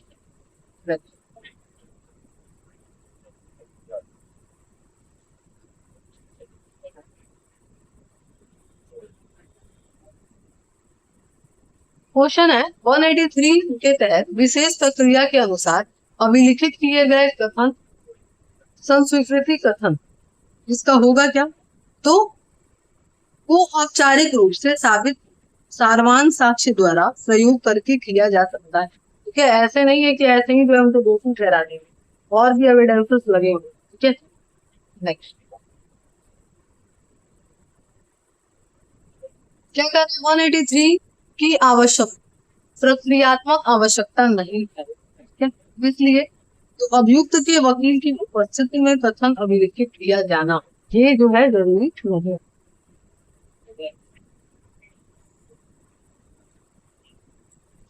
क्वेश्चन है, 183 के तहत विशेष प्रक्रिया के अनुसार अभिलिखित किए गए कथन संस्वीकृति कथन जिसका होगा क्या, तो वो औपचारिक रूप से साबित सारवान साक्ष्य द्वारा प्रयोग करके किया जा सकता है। ठीक है, ऐसे नहीं है कि ऐसे ही जो हम तो दोषी ठहरा देंगे, और भी एविडेंसेस लगे होंगे। ठीक है, नेक्स्ट क्या कहते हैं, 183 की आवश्यक प्रक्रियात्मक आवश्यकता नहीं है। ठीक है, इसलिए तो अभियुक्त के वकील की उपस्थिति में कथन अभिलिखित किया जाना ये जो है जरूरी नहीं है।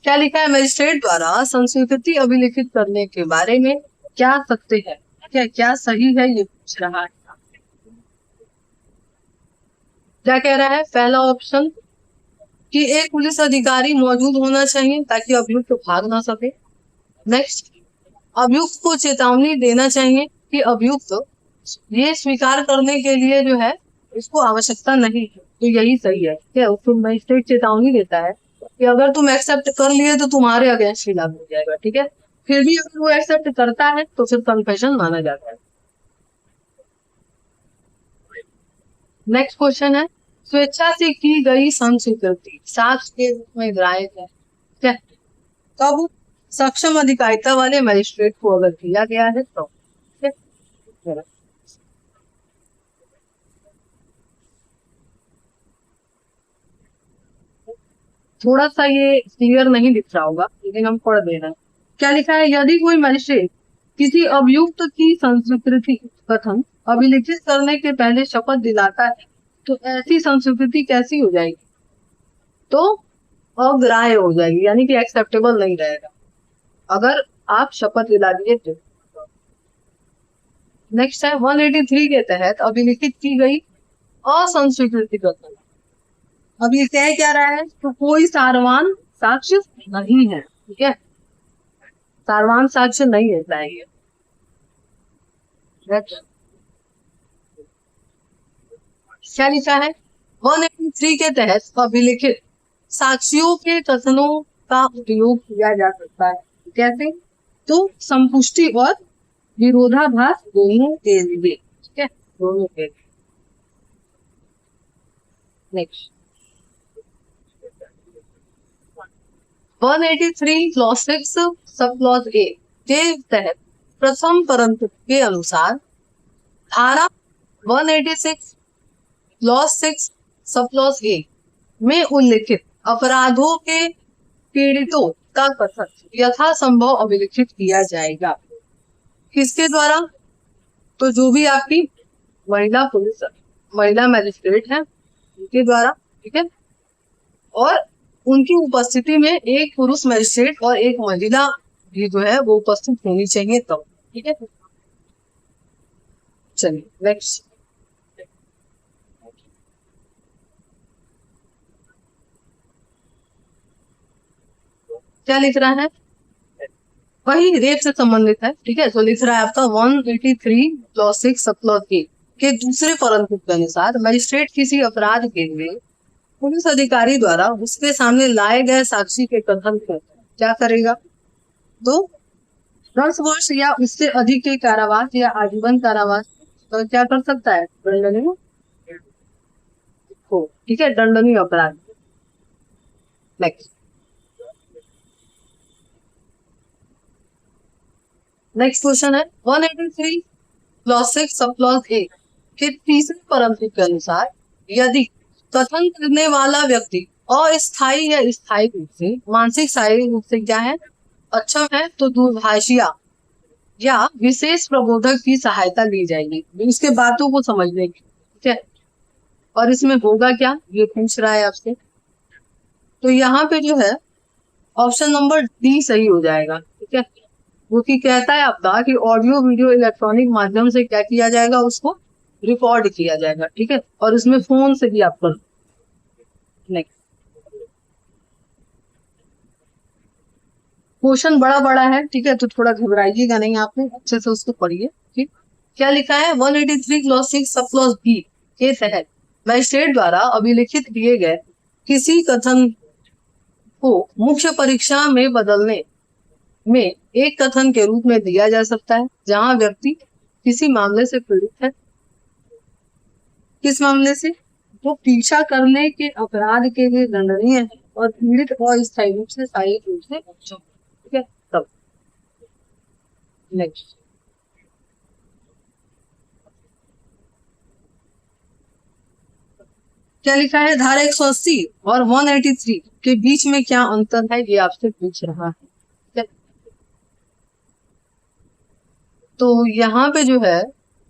क्या लिखा है, मजिस्ट्रेट द्वारा संस्वीकृति अभिलिखित करने के बारे में क्या सत्य है, क्या सही है ये पूछ रहा है। क्या कह रहा है, पहला ऑप्शन कि एक पुलिस अधिकारी मौजूद होना चाहिए ताकि अभियुक्त भाग ना सके। नेक्स्ट, अभियुक्त को चेतावनी देना चाहिए कि अभियुक्त ये स्वीकार करने के लिए जो है इसको आवश्यकता नहीं है, तो यही सही है। क्या उसको मजिस्ट्रेट चेतावनी देता है कि अगर तुम एक्सेप्ट कर लिए तो तुम्हारे अगेंस्ट ही लागू हो जाएगा, ठीक है। फिर भी अगर वो एक्सेप्ट करता है तो फिर कन्फेशन माना जाता है। नेक्स्ट क्वेश्चन है, स्वेच्छा से की गई संस्वीकृति साक्ष्य के रूप में ग्राह्य है। क्या कब? सक्षम अधिकारिता वाले मजिस्ट्रेट को अगर किया गया है तो। थोड़ा सा ये क्लियर नहीं दिख रहा होगा, लेकिन हम पढ़ दे रहे हैं। क्या लिखा है, यदि कोई मजिस्ट्रेट किसी अभियुक्त की संस्वीकृति कथन अभिलिखित करने के पहले शपथ दिलाता है तो ऐसी संस्वीकृति कैसी हो जाएगी? तो अग्राह्य हो जाएगी, यानी कि एक्सेप्टेबल नहीं रहेगा अगर आप शपथ दिला दिए तो। नेक्स्ट है 183 के तहत अभिलिखित की गई असंस्वीकृति कथन। अब ये कह क्या रहा है, तो कोई सारवान साक्ष्य नहीं है, ठीक है, सारवान साक्ष्य नहीं है चाहिए। क्या लिखा है, 183 के तहत अभिलिखित साक्ष्यों के कथनों का उपयोग किया जा सकता है। कैसे? तो संपुष्टि और विरोधाभास दोनों के लिए, ठीक है, दोनों के लिए। Next 183 clause 6 sub clause A के तहत प्रथम परंतु के अनुसार धारा 186 क्लॉज 6 सब क्लॉज ए में उल्लिखित अपराधों के पीड़ितों का कथन यथासंभव अभिलिखित किया जाएगा। किसके द्वारा? तो जो भी आपकी महिला मजिस्ट्रेट है उनके द्वारा, ठीक है, और उनकी उपस्थिति में एक पुरुष मजिस्ट्रेट और एक महिला भी जो है वो उपस्थित होनी चाहिए तब, ठीक है। चलिए नेक्स्ट, क्या लिख रहा है, वही रेप से संबंधित है, ठीक है। तो लिख रहा है आपका 183 क्लॉज 6 सब क्लॉज ए के दूसरे परंतु के अनुसार मजिस्ट्रेट किसी अपराध के लिए पुलिस अधिकारी द्वारा उसके सामने लाए गए साक्षी के कथन को क्या करेगा? तो 10 वर्ष या उससे अधिक के कारावास या आजीवन कारावास तो क्या कर सकता है? दंडनीय हो, ठीक है, दंडनीय अपराध। नेक्स्ट क्वेश्चन है 183 क्लॉज 6 सब क्लॉज ए के तीसरे परंतु के अनुसार यदि कथन करने वाला व्यक्ति अस्थायी या स्थायी रूप से मानसिक शारीरिक रूप से क्या है, अक्षम है, तो दूरभाषिया या विशेष प्रबोधक की सहायता ली जाएगी उसके बातों को समझने की, ठीक है। और इसमें होगा क्या, ये पूछ रहा है आपसे। तो यहाँ पे जो है ऑप्शन नंबर डी सही हो जाएगा, ठीक है। वो की कहता है आपका कि ऑडियो वीडियो इलेक्ट्रॉनिक माध्यम से क्या किया जाएगा, उसको रिकॉर्ड किया जाएगा, ठीक है, और उसमें फोन से भी आप कर। नेक्स्ट क्वेश्चन बड़ा है, ठीक है, तो थोड़ा घबराइएगा नहीं, आपने अच्छे से उसको पढ़िए, ठीक। क्या लिखा है, 183 क्लॉज 6 सब क्लॉज बी के तहत मजिस्ट्रेट द्वारा अभिलिखित किए गए किसी कथन को मुख्य परीक्षा में बदलने में एक कथन के रूप में दिया जा सकता है जहां व्यक्ति किसी मामले से पीड़ित है। किस मामले से? जो पीछा करने के अपराध के लिए दंडनीय है और पीड़ित अस्थायी रूप से शारीरिक रूप से अक्षम, ठीक है। तब नेक्स्ट क्या लिखा है, धारा 180 और 183 के बीच में क्या अंतर है, ये आपसे पूछ रहा है। तो यहाँ पे जो है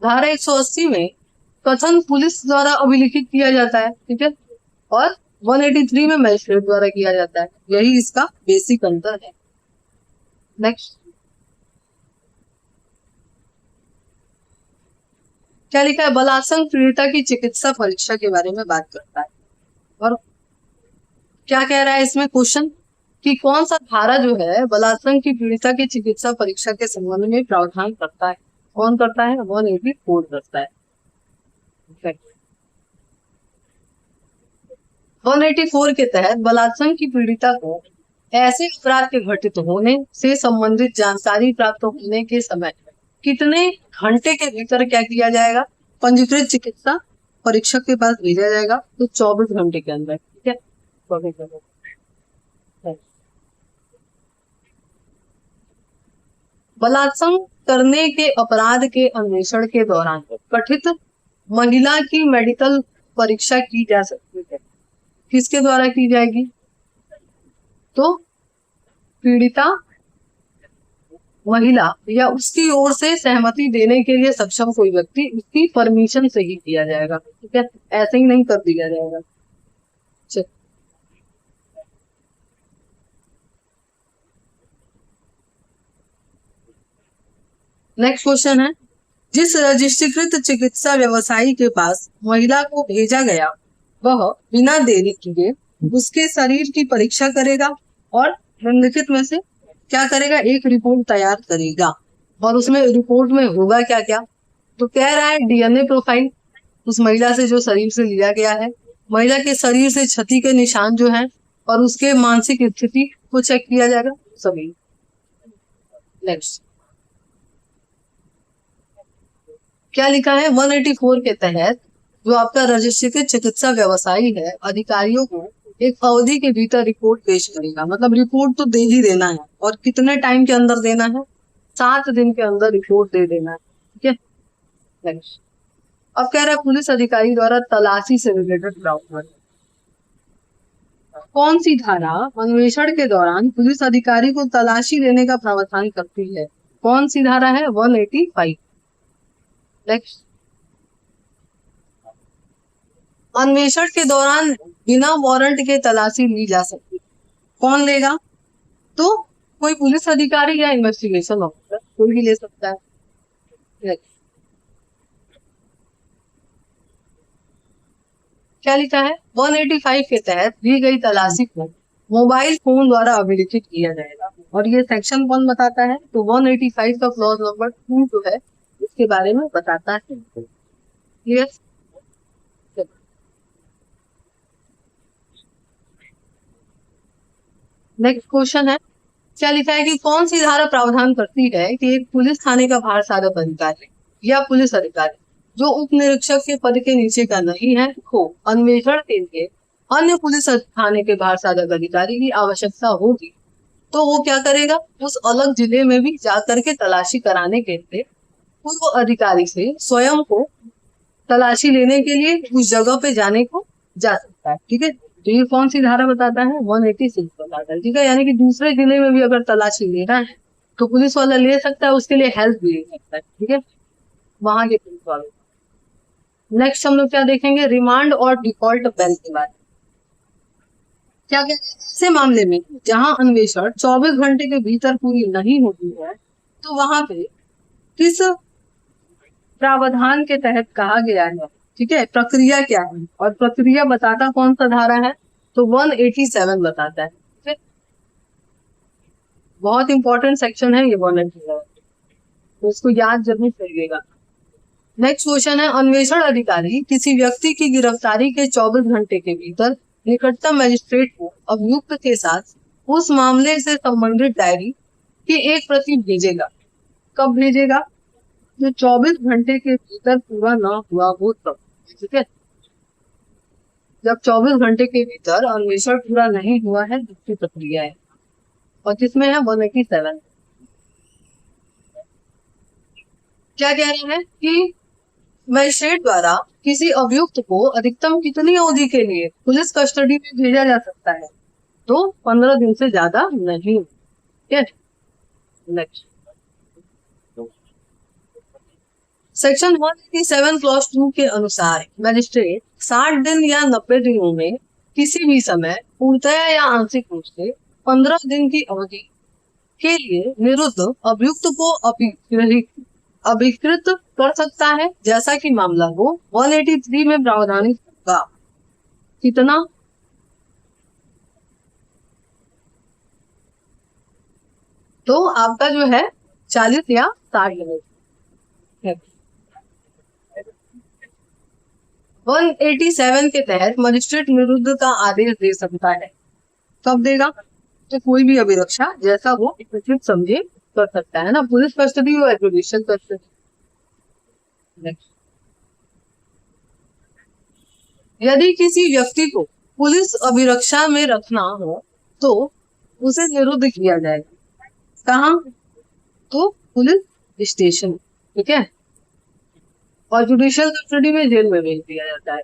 धारा 180 में कथन पुलिस द्वारा अभिलिखित किया जाता है, ठीक है, और 183 में मजिस्ट्रेट द्वारा किया जाता है, यही इसका बेसिक अंतर है। नेक्स्ट क्या लिखा है, बलात्संग पीड़िता की चिकित्सा परीक्षा के बारे में बात करता है। और क्या कह रहा है इसमें क्वेश्चन कि कौन सा धारा जो है बलात्संग की पीड़िता की चिकित्सा परीक्षा के संबंध में प्रावधान करता है? कौन करता है? 184 करता है। 184 के तहत बलात्संग की पीड़िता को ऐसे अपराध के घटित होने से संबंधित जानकारी प्राप्त होने के समय कितने घंटे के भीतर क्या किया जाएगा? पंजीकृत चिकित्सा परीक्षक के पास भेजा जाएगा। तो 24 घंटे के अंदर, ठीक है। 24 घंटे। बलात्संग करने के अपराध के अन्वेषण के दौरान कथित महिला की मेडिकल परीक्षा की जा सकती है। किसके द्वारा की जाएगी? तो पीड़िता महिला या उसकी ओर से सहमति देने के लिए सक्षम कोई व्यक्ति, उसकी परमिशन से ही किया जाएगा, ठीक है। ऐसे ही नहीं कर दिया जाएगा। नेक्स्ट क्वेश्चन है, जिस रजिस्ट्रीकृत चिकित्सा व्यवसायी के पास महिला को भेजा गया वह बिना देरी किए उसके शरीर की परीक्षा करेगा और निम्नलिखित में से क्या करेगा? एक रिपोर्ट तैयार करेगा। और उसमें रिपोर्ट में होगा क्या क्या? तो कह रहा है डीएनए प्रोफाइल उस महिला से जो शरीर से लिया गया है, महिला के शरीर से क्षति के निशान जो है और उसके मानसिक स्थिति को चेक किया जाएगा सभी। नेक्स्ट क्या लिखा है? 184 के तहत जो आपका रजिस्ट्रीकृत चिकित्सा व्यवसायी है अधिकारियों को एक अवधि के भीतर रिपोर्ट पेश करेगा। मतलब रिपोर्ट तो दे ही देना है और कितने टाइम के अंदर देना है? 7 दिन के अंदर रिपोर्ट दे देना है, ठीक है। नेक्स्ट अब कह रहा है पुलिस अधिकारी द्वारा तलाशी से रिलेटेड प्रावधान। कौन सी धारा अन्वेषण के दौरान पुलिस अधिकारी को तलाशी लेने का प्रावधान करती है? कौन सी धारा है? 185। नेक्स्ट अन्वेषण के दौरान बिना वारंट के तलाशी ली जा सकती, कौन लेगा? तो कोई पुलिस अधिकारी या इन्वेस्टिगेशन ऑफिसर, कोई भी ले सकता है। Next. क्या लिखा है? 185 के तहत दी गई तलाशी को मोबाइल फोन द्वारा अभिलिखित किया जाएगा। और ये सेक्शन कौन बताता है? तो 185 का क्लॉज नंबर 2 जो है इसके बारे में बताता है। क्लियर? नेक्स्ट क्वेश्चन है, क्या लिखा है कि कौन सी धारा प्रावधान करती है कि एक पुलिस थाने का भारसाधक अधिकारी या पुलिस अधिकारी जो उप निरीक्षक के पद के नीचे का नहीं है को अन्वेषण के लिए अन्य पुलिस थाने के भारसाधक अधिकारी की आवश्यकता होगी तो वो क्या करेगा? उस अलग जिले में भी जाकर के तलाशी कराने के लिए पूर्व अधिकारी से स्वयं को तलाशी लेने के लिए उस जगह पे जाने को जा सकता है, ठीक है। तो ये कौन सी धारा बताता है? 186 बताता है, ठीक है। यानी कि दूसरे जिले में भी अगर तलाशी लेना है तो पुलिस वाला ले सकता है, उसके लिए हेल्प भी ले सकता है, ठीक है, वहां के पुलिस वालों। नेक्स्ट हम लोग क्या देखेंगे? रिमांड और डिफॉल्ट बेल के बारे में। क्या कहते हैं? ऐसे मामले में जहां अन्वेषण 24 घंटे के भीतर पूरी नहीं होती है तो वहां पे किस प्रावधान के तहत कहा गया है, ठीक है, प्रक्रिया क्या है? और प्रक्रिया बताता कौन सा धारा है? तो 187 बताता है, ठीक है। बहुत इंपॉर्टेंट सेक्शन है ये 187, तो इसको याद जरूर करिएगा। नेक्स्ट क्वेश्चन है, अन्वेषण अधिकारी किसी व्यक्ति की गिरफ्तारी के 24 घंटे के भीतर निकटतम मजिस्ट्रेट को अभियुक्त के साथ उस मामले से संबंधित डायरी की एक प्रति भेजेगा। कब भेजेगा? जो 24 घंटे के भीतर पूरा ना हुआ हो तब, ठीक है। जब 24 घंटे के भीतर अन्वेषण पूरा नहीं हुआ है दूसरी प्रक्रिया है, और किसमें है? 187। क्या कह रहे हैं कि मजिस्ट्रेट द्वारा किसी अभियुक्त को अधिकतम कितनी अवधि के लिए पुलिस कस्टडी में भेजा जा सकता है? तो 15 दिन से ज्यादा नहीं, ठीक है। नेक्स्ट सेक्शन 187 क्लॉज 2 के अनुसार मजिस्ट्रेट 60 दिन या 90 दिनों में किसी भी समय पूर्णतः या आंशिक रूप से 15 दिन की अवधि के लिए निरुद्ध अभियुक्त को अभिकृत कर सकता है जैसा कि मामला हो। 183 में प्रावधानित होगा। कितना? तो आपका जो है 40 या 60 दिन। 187 के तहत मजिस्ट्रेट विरुद्ध का आदेश दे सकता है। कब देगा? तो कोई भी अभिरक्षा जैसा वो उचित समझे कर सकता है ना, पुलिस कस्टडी और जुडिशियल कस्टडी। यदि किसी व्यक्ति को पुलिस अभिरक्षा में रखना हो तो उसे निरुद्ध किया जाएगा। कहाँ? तो पुलिस स्टेशन, ठीक है, और जुडिशियल कस्टडी में जेल में भेज दिया जाता है।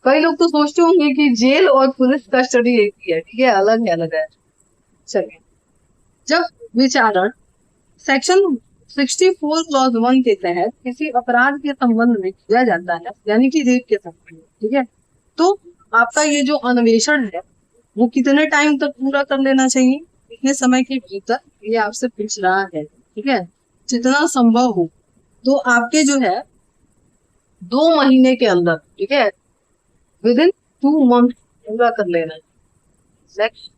कई लोग तो सोचते होंगे कि जेल और पुलिस कस्टडी एक ही है, ठीक है, अलग है, अलग है। चलिए, जब विचारण सेक्शन 64 क्लॉज 1 के तहत किसी अपराध के संबंध में किया जाता है, यानी कि रेप के संबंध में, ठीक है, तो आपका ये जो अन्वेषण है वो कितने टाइम तक पूरा कर लेना चाहिए, कितने समय के भीतर, ये आपसे पूछ रहा है, ठीक है, जितना संभव हो। तो आपके जो है 2 महीने के अंदर, ठीक है, विदिन 2 मंथ पूरा कर लेना है। नेक्स्ट,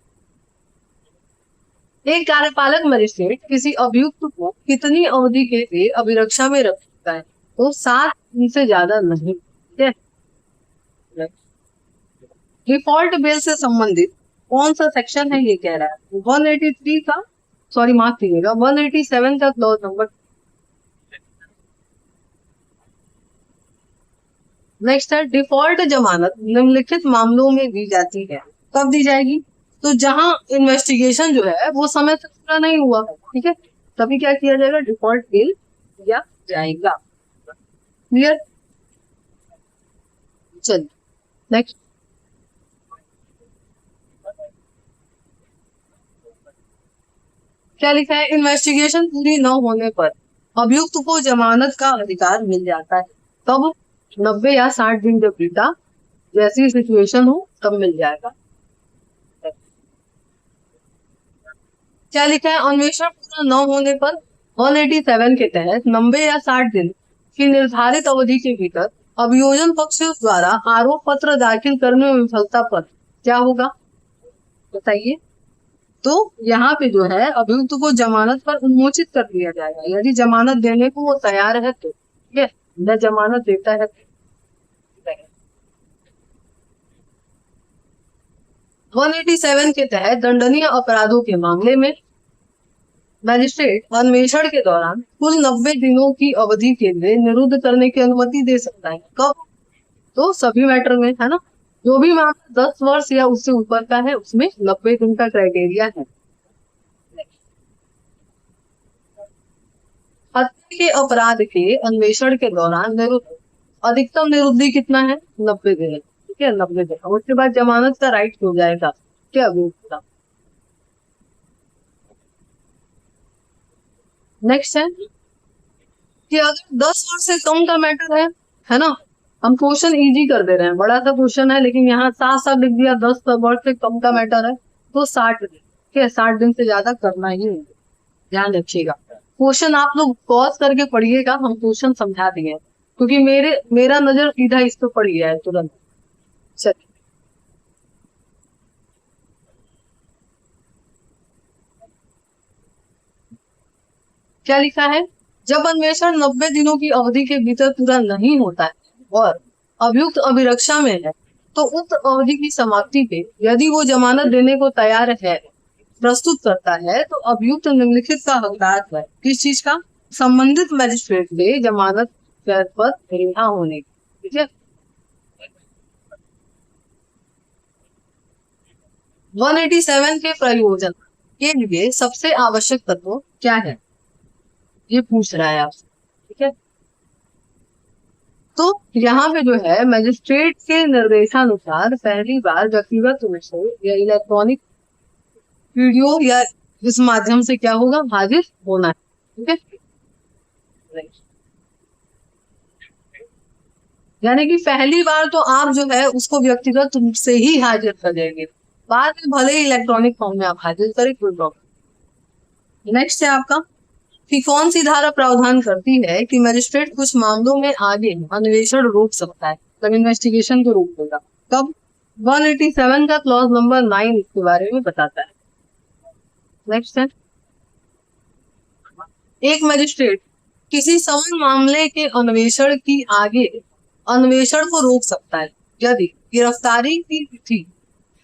एक कार्यपालक मजिस्ट्रेट किसी अभियुक्त को कितनी अवधि के लिए अभिरक्षा में रख सकता है? तो 7 दिन से ज्यादा नहीं, ठीक है। डिफॉल्ट बेल से संबंधित कौन सा सेक्शन है, ये कह रहा है 183 का, सॉरी माफ कीजिएगा, 187 का क्लॉज नंबर। नेक्स्ट है, डिफॉल्ट जमानत निम्नलिखित मामलों में दी जाती है। कब दी जाएगी? तो जहां इन्वेस्टिगेशन जो है वो समय से पूरा नहीं हुआ, ठीक है, तभी क्या किया जाएगा, डिफॉल्ट बेल दिया जाएगा। क्लियर? चलिए नेक्स्ट, क्या लिखा है? इन्वेस्टिगेशन पूरी न होने पर अभियुक्त को जमानत का अधिकार मिल जाता है। कब? 90 या 60 दिन जब बीता, जैसी सिचुएशन हो तब मिल जाएगा। क्या लिखा है? अन्वेषण पूरा न होने पर 187 के तहत 90 या 60 दिन की निर्धारित अवधि के भीतर अभियोजन पक्ष द्वारा आरोप पत्र दाखिल करने में विफलता पर क्या होगा, बताइए। तो यहाँ पे जो है अभियुक्त को जमानत पर उन्मोचित कर दिया जाएगा, यदि जमानत देने को वो तैयार है तो, ठीक है, न जमानत देता है। 187 के तहत दंडनीय अपराधों के मामले में मजिस्ट्रेट अन्वेषण के दौरान कुल 90 दिनों की अवधि के लिए निरुद्ध करने की अनुमति दे सकता है। कब? तो सभी मैटर में, है ना, जो भी मामला 10 वर्ष या उससे ऊपर का है उसमें 90 दिन का क्राइटेरिया है। हत्या के अपराध के अन्वेषण के दौरान निरुद्ध अधिकतम निरुद्धि कितना है? 90 दिन, ठीक है, 90 दिन। उसके बाद जमानत का राइट हो जाएगा क्या अभियुक्त का। नेक्स्ट है कि अगर 10 वर्ष से कम का मैटर है ना, हम क्वेश्चन इजी कर दे रहे हैं, बड़ा सा क्वेश्चन है लेकिन यहाँ साथ साथ लिख दिया 10 वर्ष से कम का मैटर है तो 60 दिन, ठीक है, 60 दिन से ज्यादा करना ही नहीं, ध्यान रखिएगा। क्वेश्चन आप लोग पॉज करके पढ़िएगा, हम क्वेश्चन समझा दिए क्योंकि मेरा नजर सीधा इस पे पड़ गया है तुरंत। चलिए, क्या लिखा है? जब अन्वेषण 90 दिनों की अवधि के भीतर पूरा नहीं होता है और अभियुक्त अभिरक्षा में है तो उक्त अवधि की समाप्ति पे यदि वो जमानत देने को तैयार है, प्रस्तुत करता है, तो अभियुक्त निम्नलिखित का हकदार है। किस चीज का? संबंधित मजिस्ट्रेट से जमानत पर रिहा होने की, ठीक है। 187 के प्रयोजन के लिए सबसे आवश्यक तत्व क्या है, ये पूछ रहा है आपसे, ठीक है। तो यहाँ पे जो है मजिस्ट्रेट के निर्देशानुसार पहली बार व्यक्तिगत रूप से या इलेक्ट्रॉनिक वीडियो या इस माध्यम से क्या होगा, हाजिर होना है, ठीक है। यानी कि पहली बार तो आप जो है उसको व्यक्तिगत रूप से ही हाजिर कर देंगे, बाद में भले ही इलेक्ट्रॉनिक फॉर्म में आप हाजिर करें, कोई प्रॉब्लम। नेक्स्ट है आपका कि कौन सी धारा प्रावधान करती है कि मजिस्ट्रेट कुछ मामलों में आगे अन्वेषण रोक सकता है, मतलब इन्वेस्टिगेशन को रोक देगा। कब? 187 का क्लॉज नंबर 9 इसके बारे में बताता है। नेक्स्ट है, एक मजिस्ट्रेट किसी समान मामले के अन्वेषण की आगे अन्वेषण को रोक सकता है यदि गिरफ्तारी की तिथि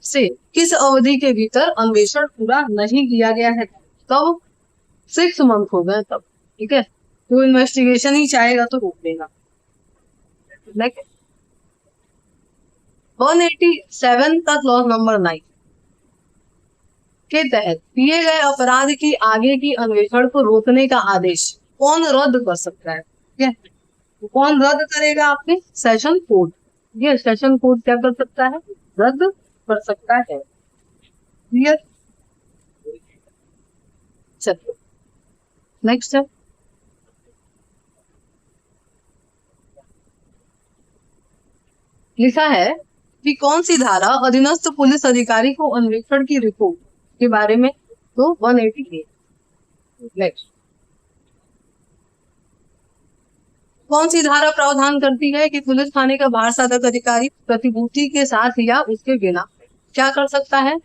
से किस अवधि के भीतर अन्वेषण पूरा नहीं किया गया है, तब 6 मंथ हो गए तब। ठीक है, तो इन्वेस्टिगेशन ही चाहेगा तो रोक देगा। नेक्स्ट 187 का क्लॉज नंबर 9 के तहत दिए गए अपराध की आगे की अन्वेषण को रोकने का आदेश कौन रद्द कर सकता है? ठीक है, तो कौन रद्द करेगा? आपने सेशन कोर्ट। ये सेशन कोर्ट क्या कर सकता है? रद्द कर सकता है। क्लियर? चलिए नेक्स्ट है, लिखा है कि कौन सी धारा अधीनस्थ पुलिस अधिकारी को अन्वेषण की रिपोर्ट के बारे में, तो 188। नेक्स्ट कौन सी धारा प्रावधान करती है कि पुलिस थाने का भार साधक अधिकारी प्रतिभूति के साथ या उसके बिना क्या कर सकता है?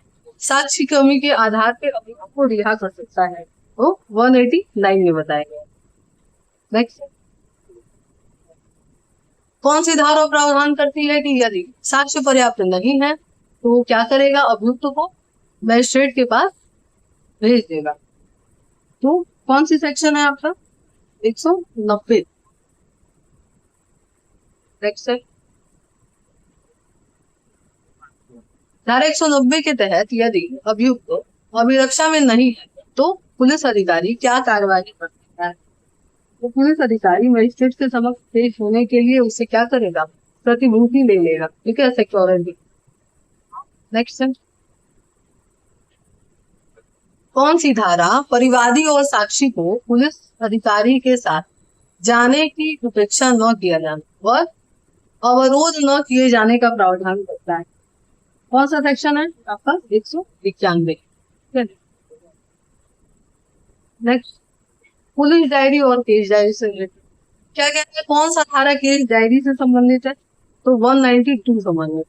साक्ष्य कमी के आधार पर अभियुक्त को रिहा कर सकता है, तो 189 में बताया गया। नेक्स्ट कौन सी धारा प्रावधान करती है कि यदि साक्ष्य पर्याप्त नहीं है तो वो क्या करेगा? अभियुक्त को मजिस्ट्रेट के पास भेज देगा। तो कौन सी सेक्शन है आपका? 190। नेक्स्ट है धारा 190 के तहत यदि अभियुक्त अभिरक्षा में नहीं है तो पुलिस अधिकारी क्या कार्रवाई कर सकता है? तो पुलिस अधिकारी मजिस्ट्रेट के समक्ष पेश होने के लिए उससे क्या करेगा? प्रतिभूति ले लेगा। ठीक है, सिक्योरिटी। नेक्स्ट कौन सी धारा परिवादी और साक्षी को पुलिस अधिकारी के साथ जाने की उपेक्षा न किया जाने और अवरोध न किए जाने का प्रावधान करता है? कौन सा सेक्शन है आपका? 191। नेक्स्ट पुलिस डायरी और केस डायरी से रिलेटेड क्या कहते हैं? कौन सा धारा केस डायरी से संबंधित है? तो 192 संबंधित।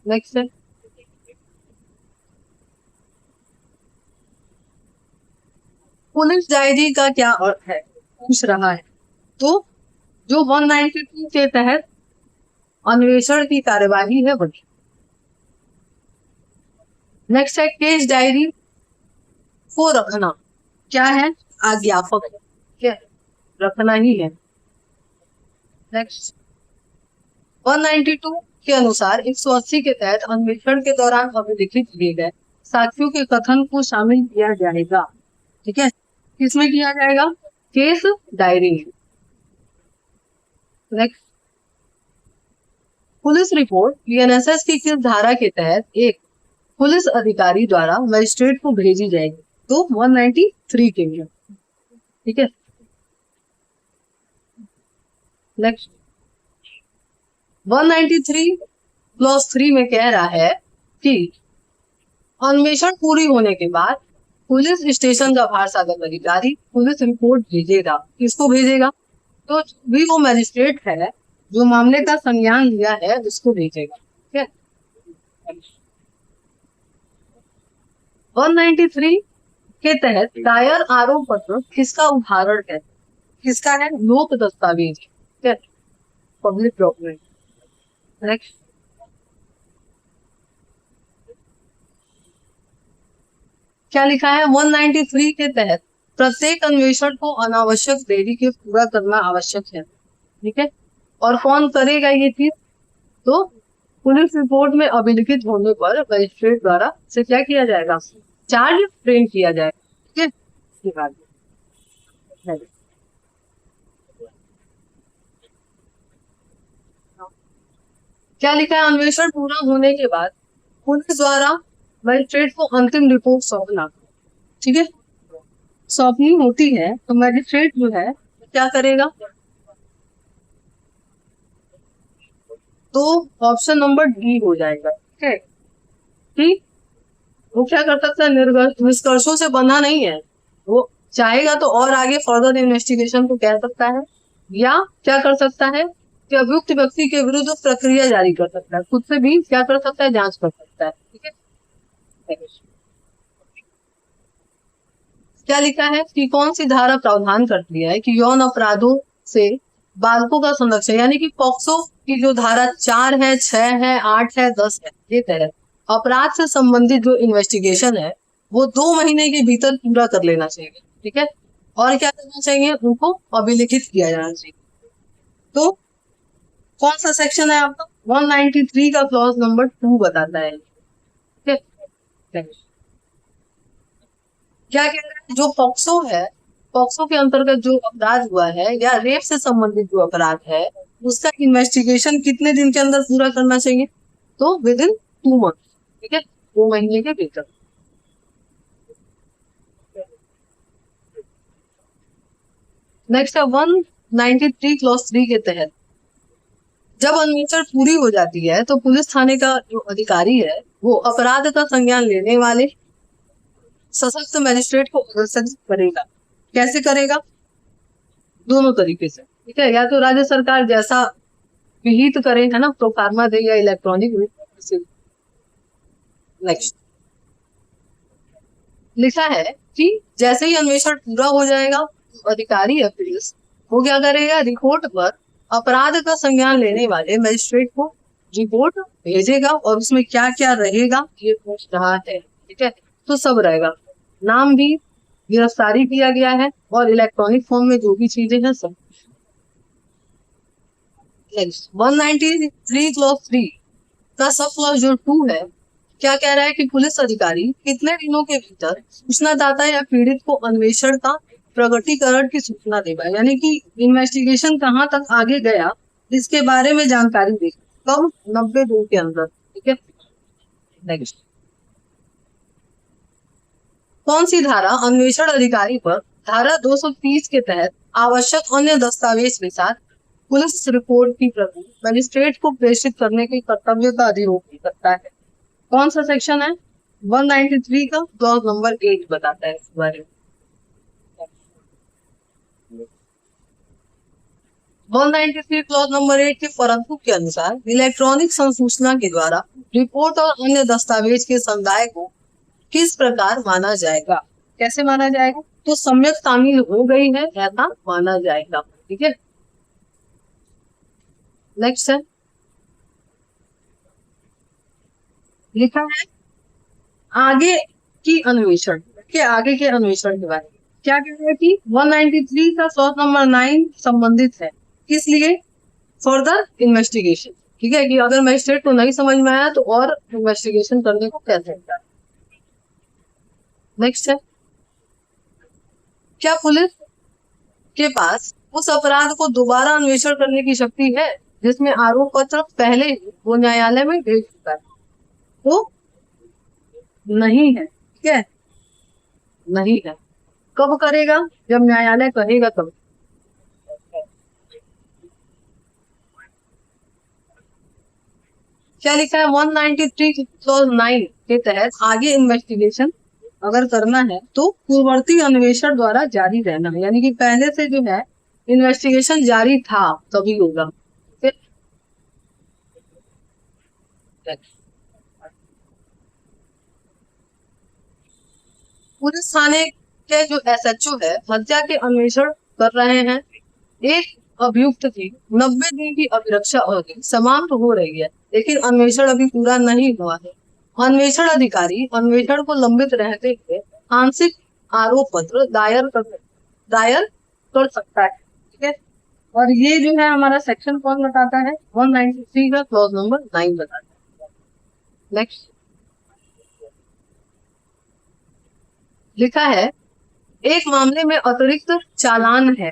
नेक्स्ट है पुलिस डायरी का क्या अर्थ है, पूछ रहा है। तो जो 192 के तहत अन्वेषण की कार्यवाही है वही। नेक्स्ट है केस डायरी को रखना क्या है? आज्ञापक है। क्या रखना ही है। नेक्स्ट 192 के अनुसार 180 के तहत अन्वेषण के दौरान अभिलिखित किए गए साक्ष्यों के कथन को शामिल किया जाएगा। ठीक है, किसमें किया जाएगा? केस डायरी में। नेक्स्ट पुलिस रिपोर्ट पीएनएसएस की किस धारा के तहत एक पुलिस अधिकारी द्वारा मजिस्ट्रेट को भेजी जाएगी? तो 193 के लिए। ठीक है, नेक्स्ट 193 क्लॉज 3 में कह रहा है कि अन्वेषण पूरी होने के बाद पुलिस स्टेशन का भार साधक अधिकारी पुलिस रिपोर्ट भेजेगा। किसको भेजेगा? तो भी वो मजिस्ट्रेट है जो मामले का संज्ञान लिया है उसको भेजेगा। ठीक है, 193 के तहत दायर आरोप पत्र किसका उदाहरण है? किसका है? लोक दस्तावेज। ठीक है, पब्लिक डॉक्यूमेंट। नेक्स्ट क्या लिखा है? 193 के तहत प्रत्येक अन्वेषण को अनावश्यक देरी के पूरा करना आवश्यक है। ठीक है, और कौन करेगा ये चीज? तो पुलिस रिपोर्ट में अभिलिखित होने पर मजिस्ट्रेट द्वारा से क्या किया जाएगा? चार्ज फ्रेम किया जाएगा। ठीक है, क्या लिखा है? अन्वेषण पूरा होने के बाद पुलिस द्वारा मजिस्ट्रेट को अंतिम रिपोर्ट सौंपना। ठीक है, सौंपनी होती है तो मजिस्ट्रेट जो है क्या करेगा? तो ऑप्शन नंबर डी हो जाएगा। ठीक है, ठीक, वो क्या कर सकता है? निष्कर्षों से बंधा नहीं है, वो चाहेगा तो और आगे फर्दर इन्वेस्टिगेशन को कह सकता है या क्या कर सकता है कि अभियुक्त व्यक्ति के विरुद्ध प्रक्रिया जारी कर सकता है, खुद से भी क्या कर सकता है? जांच कर सकता है। ठीक है, क्या लिखा है कि कौन सी धारा प्रावधान करती है कि यौन अपराधों से बालकों का संरक्षण, यानी कि पॉक्सो की जो धारा 4 है, 6 है, 8 है, 10 है, ये तहत अपराध से संबंधित जो इन्वेस्टिगेशन है वो 2 महीने के भीतर पूरा कर लेना चाहिए। ठीक है, और क्या करना चाहिए, उनको अभिलिखित किया जाना चाहिए। तो कौन सा सेक्शन है आपका, 193 का क्लॉज नंबर 2 बताता है। ठीक है, क्या कह रहा है, जो पॉक्सो है, पॉक्सो के अंतर्गत जो अपराध हुआ है या रेप से संबंधित जो अपराध है उसका इन्वेस्टिगेशन कितने दिन के अंदर पूरा करना चाहिए, तो विद इन 2 मंथ। ठीक है, 2 महीने के भीतर। नेक्स्ट है 193 क्लॉज 3 के तहत जब अन्वेषण पूरी हो जाती है तो पुलिस थाने का जो अधिकारी है वो अपराध का संज्ञान लेने वाले सशक्त मजिस्ट्रेट को अग्रसर करेगा। कैसे करेगा, दोनों तरीके से। ठीक है, या तो राज्य सरकार जैसा विहित करे, है ना, प्रोफार्मा दे या इलेक्ट्रॉनिक। नेक्स्ट लिखा है कि जैसे ही अन्वेषण पूरा हो जाएगा अधिकारी या पुलिस वो क्या करेगा, रिपोर्ट पर अपराध का संज्ञान लेने वाले मजिस्ट्रेट को रिपोर्ट भेजेगा और उसमें क्या क्या रहेगा ये पूछ रहा है। ठीक है, तो सब रहेगा, नाम भी, गिरफ्तारी किया गया है और इलेक्ट्रॉनिक फॉर्म में जो भी चीजें हैं सब। 193 क्लॉज 3 का सब क्लॉज जो 2 है क्या कह रहा है कि पुलिस अधिकारी कितने दिनों के भीतर सूचनादाता या पीड़ित को अन्वेषण का प्रगटीकरण की सूचना देगा, यानी कि इन्वेस्टिगेशन कहाँ तक आगे गया इसके बारे में जानकारी देगा, कब, 90 दिन के अंदर। ठीक है, नेक्स्ट कौन सी धारा अन्वेषण अधिकारी पर धारा 230 के तहत आवश्यक अन्य दस्तावेज के साथ पुलिस रिपोर्ट की प्रति मजिस्ट्रेट को प्रेषित करने के कर्तव्य का अधिरोप करता है। कौन सा सेक्शन है, 193 का क्लॉज नंबर 8 बताता है इस बारे में। 193 क्लॉज नंबर 8 के परंतु के अनुसार इलेक्ट्रॉनिक संसूचना के द्वारा रिपोर्ट और अन्य दस्तावेज के समुदाय को किस प्रकार माना जाएगा, कैसे माना जाएगा, तो सम्यक तामील हो गई है ऐसा माना जाएगा। ठीक है, नेक्स्ट है लिखा है आगे की अन्वेषण के आगे के अन्वेषण के बारे में क्या कह रहे हैं कि 193 का क्लॉज नंबर 9 संबंधित है किस लिए, फर्दर इन्वेस्टिगेशन। ठीक है, कि अगर मजिस्ट्रेट को नहीं समझ में आया तो और इन्वेस्टिगेशन करने को कह सकता है। नेक्स्ट है क्या पुलिस के पास उस अपराध को दोबारा अन्वेषण करने की शक्ति है जिसमें आरोप पत्र पहले ही वो न्यायालय में भेज चुका है, तो नहीं है। ठीक है, नहीं है। कब करेगा, जब न्यायालय कहेगा तब। क्या लिखा है, 193 क्लॉज 9 के तहत आगे इन्वेस्टिगेशन अगर करना है तो पूर्ववर्ती अन्वेषण द्वारा जारी रहना है, यानी कि पहले से जो है इन्वेस्टिगेशन जारी था तभी होगा। पुलिस थाने के जो एसएचओ है हत्या के अन्वेषण कर रहे हैं, एक अभियुक्त की 90 दिन की अभिरक्षा अवधि समाप्त हो रही है लेकिन अन्वेषण अभी पूरा नहीं हुआ है। अन्वेषण अधिकारी अन्वेषण को लंबित रहते हुए आंशिक आरोप पत्र दायर कर सकता है। ठीक है, और ये जो है हमारा सेक्शन कौन बताता है, 193 का क्लॉज नंबर 9 बताता है। नेक्स्ट लिखा है एक मामले में अतिरिक्त चालान है,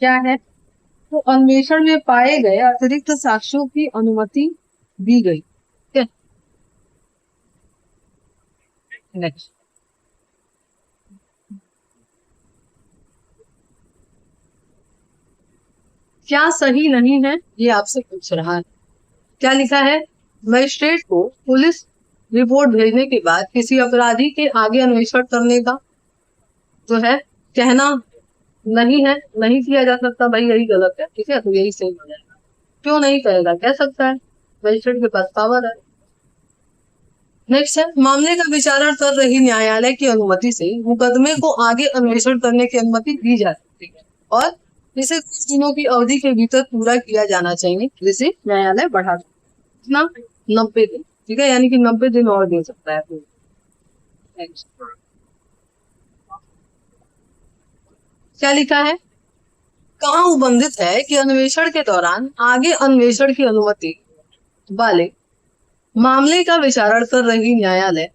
क्या है, तो अन्वेषण में पाए गए अतिरिक्त साक्ष्यों की अनुमति दी गई। ठीक है, नेक्स्ट क्या सही नहीं है ये आपसे पूछ रहा है। क्या लिखा है, मजिस्ट्रेट को पुलिस रिपोर्ट भेजने के बाद किसी अपराधी के आगे अन्वेषण करने का जो है कहना नहीं है, नहीं किया जा सकता, भाई यही गलत है। ठीक है, तो यही सही हो जाएगा। क्यों नहीं कहेगा, कह सकता है, मजिस्ट्रेट के पास पावर है। नेक्स्ट है मामले का विचारण कर रही न्यायालय की अनुमति से मुकदमे को आगे अन्वेषण करने की अनुमति दी जा सकती है और इसे कुछ दिनों की अवधि के भीतर पूरा किया जाना चाहिए, जिसे न्यायालय बढ़ा कितना 90 दिन, ठीक है, यानी कि 90 दिन और दे सकता है। क्या लिखा है, कहाँ उल्लिखित है कि अन्वेषण के दौरान आगे अन्वेषण की अनुमति वाले मामले का विचारण कर रही न्यायालय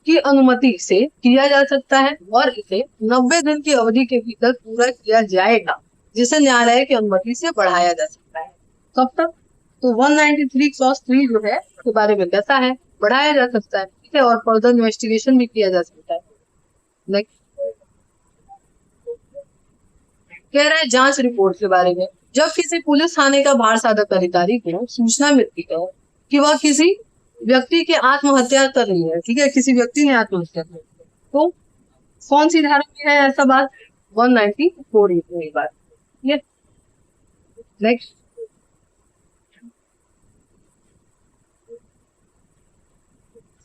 की अनुमति से किया जा सकता है और इसे 90 दिन की अवधि के भीतर पूरा किया जाएगा, जिसे न्यायालय की अनुमति से बढ़ाया जा सकता है। कब तक, तो 193 क्लॉज 3 जो है उसके बारे में कहता है बढ़ाया जा सकता है, ठीक है, और फर्दर इन्वेस्टिगेशन भी किया जा सकता है। नेक्स्ट कह रहा है जांच रिपोर्ट के बारे में, जब किसी पुलिस थाने का भार साधक अधिकारी को सूचना मिलती है कि वह किसी व्यक्ति की आत्महत्या कर रही है, ठीक है, किसी व्यक्ति ने आत्महत्या कर ली, तो कौन सी धारा में है ऐसा बात, 194 बात, ठीक है। नेक्स्ट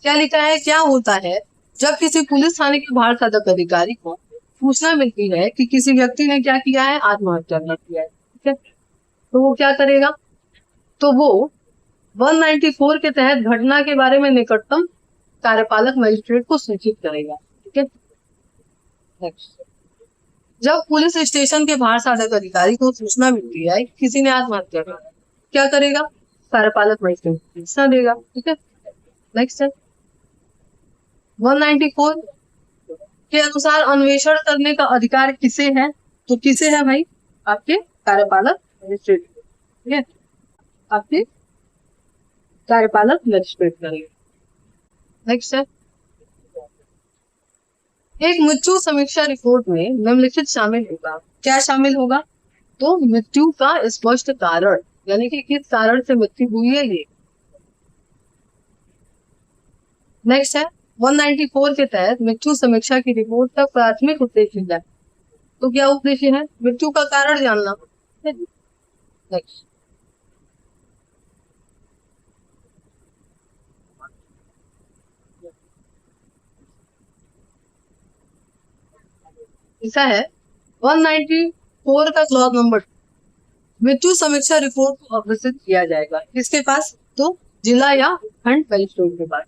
क्या लिखा है, क्या होता है जब किसी पुलिस थाने के भार साधक अधिकारी को सूचना मिलती है कि किसी व्यक्ति ने क्या किया है, आत्महत्या कर किया है, ठीक है, तो वो क्या करेगा, तो वो 194 के तहत घटना के बारे में निकटतम कार्यपालक मजिस्ट्रेट को सूचित करेगा, ठीक है। नेक्स्ट जब पुलिस स्टेशन के बाहर साधक अधिकारी को सूचना मिलती है कि किसी ने आत्महत्या की, क्या करेगा, कार्यपालक मजिस्ट्रेट को सूचना देगा, ठीक है। नेक्स्ट है 194 के अनुसार अन्वेषण करने का अधिकार किसे है, तो किसे है भाई, आपके कार्यपालक मजिस्ट्रेट, ठीक है, आपके कार्यपालक मजिस्ट्रेट करेंगे। नेक्स्ट है एक मृत्यु समीक्षा रिपोर्ट में निम्नलिखित शामिल होगा, क्या शामिल होगा, तो मृत्यु का स्पष्ट कारण, यानी कि किस कारण से मृत्यु हुई है ये। नेक्स्ट है 194 के तहत मृत्यु समीक्षा की रिपोर्ट का प्राथमिक उद्देश्य है, तो क्या उद्देश्य है, मृत्यु का कारण जानना। नेक्स्ट ऐसा है 194 का क्लॉज नंबर, मृत्यु समीक्षा रिपोर्ट को अग्रसित किया जाएगा किसके पास, तो जिला या खंड मजिस्ट्रेट के पास।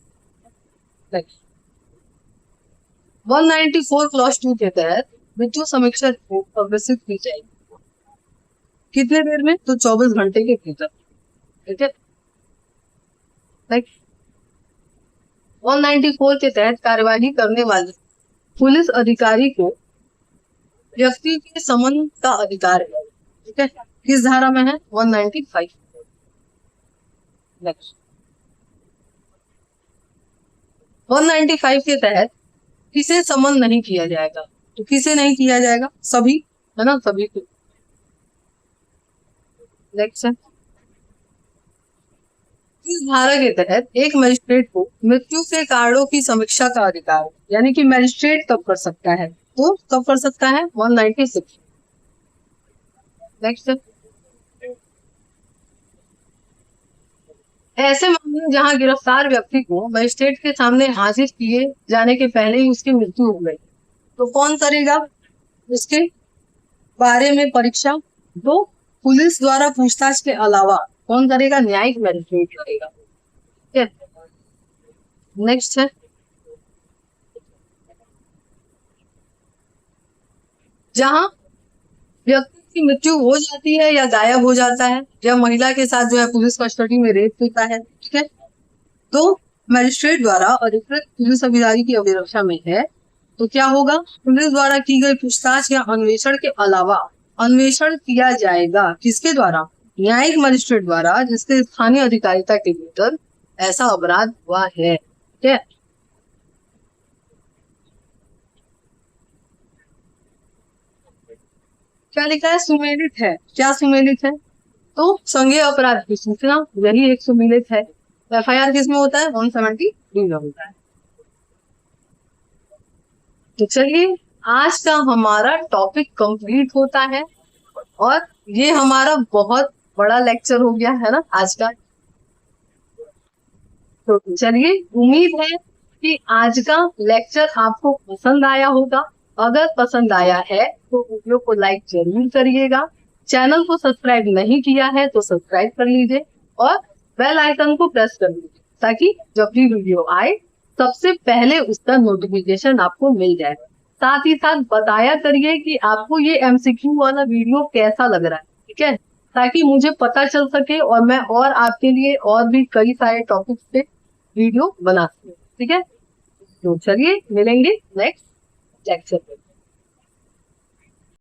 194 क्लॉज 2 के तहत मृत्यु समीक्षा रिपोर्ट अग्रसित की जाएगी कितने देर में, तो 24 घंटे के भीतर, ठीक है। 194 के तहत कार्यवाही करने वाले पुलिस अधिकारी को व्यक्ति के समन का अधिकार है, ठीक है, किस धारा में है, 195। नेक्स्ट 195 के तहत किसे समन नहीं किया जाएगा, तो किसे नहीं किया जाएगा, सभी, है ना, सभी को। नेक्स्ट है इस धारा के तहत एक मजिस्ट्रेट को मृत्यु के कारणों की समीक्षा का अधिकार, यानी कि मजिस्ट्रेट कब कर सकता है, तो कब कर सकता है, 196। नेक्स्ट ऐसे मामले जहां गिरफ्तार व्यक्ति को मजिस्ट्रेट के सामने हाजिर किए जाने के पहले ही उसकी मृत्यु हो गई, तो कौन करेगा उसके बारे में परीक्षा, तो पुलिस द्वारा पूछताछ के अलावा कौन करेगा, न्यायिक मजिस्ट्रेट करेगा, ठीक है। नेक्स्ट है जहां व्यक्ति की मृत्यु हो जाती है या गायब हो जाता है या महिला के साथ जो है पुलिस कस्टडी में रेप होता है, ठीक है, तो मजिस्ट्रेट द्वारा अधिकृत पुलिस अधिकारी की अभिरक्षा में है, तो क्या होगा, पुलिस द्वारा की गई पूछताछ या अन्वेषण के अलावा अन्वेषण किया जाएगा किसके द्वारा, न्यायिक मजिस्ट्रेट द्वारा, जिसके स्थानीय अधिकारिता के भीतर ऐसा अपराध हुआ है, ठीक है। क्या लिखा है, सुमेलित है, क्या सुमेलित है, तो संज्ञेय अपराध की सूचना, यही एक सुमेलित है। एफआईआर किसमें होता है, 173 में होता है। तो चलिए आज का हमारा टॉपिक कंप्लीट होता है और ये हमारा बहुत बड़ा लेक्चर हो गया है ना आज का। तो चलिए उम्मीद है कि आज का लेक्चर आपको पसंद आया होगा, अगर पसंद आया है तो वीडियो को लाइक जरूर करिएगा, चैनल को सब्सक्राइब नहीं किया है तो सब्सक्राइब कर लीजिए और बेल आइकन को प्रेस कर लीजिए ताकि जब भी वीडियो आए सबसे पहले उसका नोटिफिकेशन आपको मिल जाए। साथ ही साथ बताया करिए कि आपको ये एमसीक्यू वाला वीडियो कैसा लग रहा है, ठीक है, ताकि मुझे पता चल सके और मैं और आपके लिए और भी कई सारे टॉपिक्स पे वीडियो बना सकूं। ठीक है, तो चलिए मिलेंगे नेक्स्ट लेक्चर में।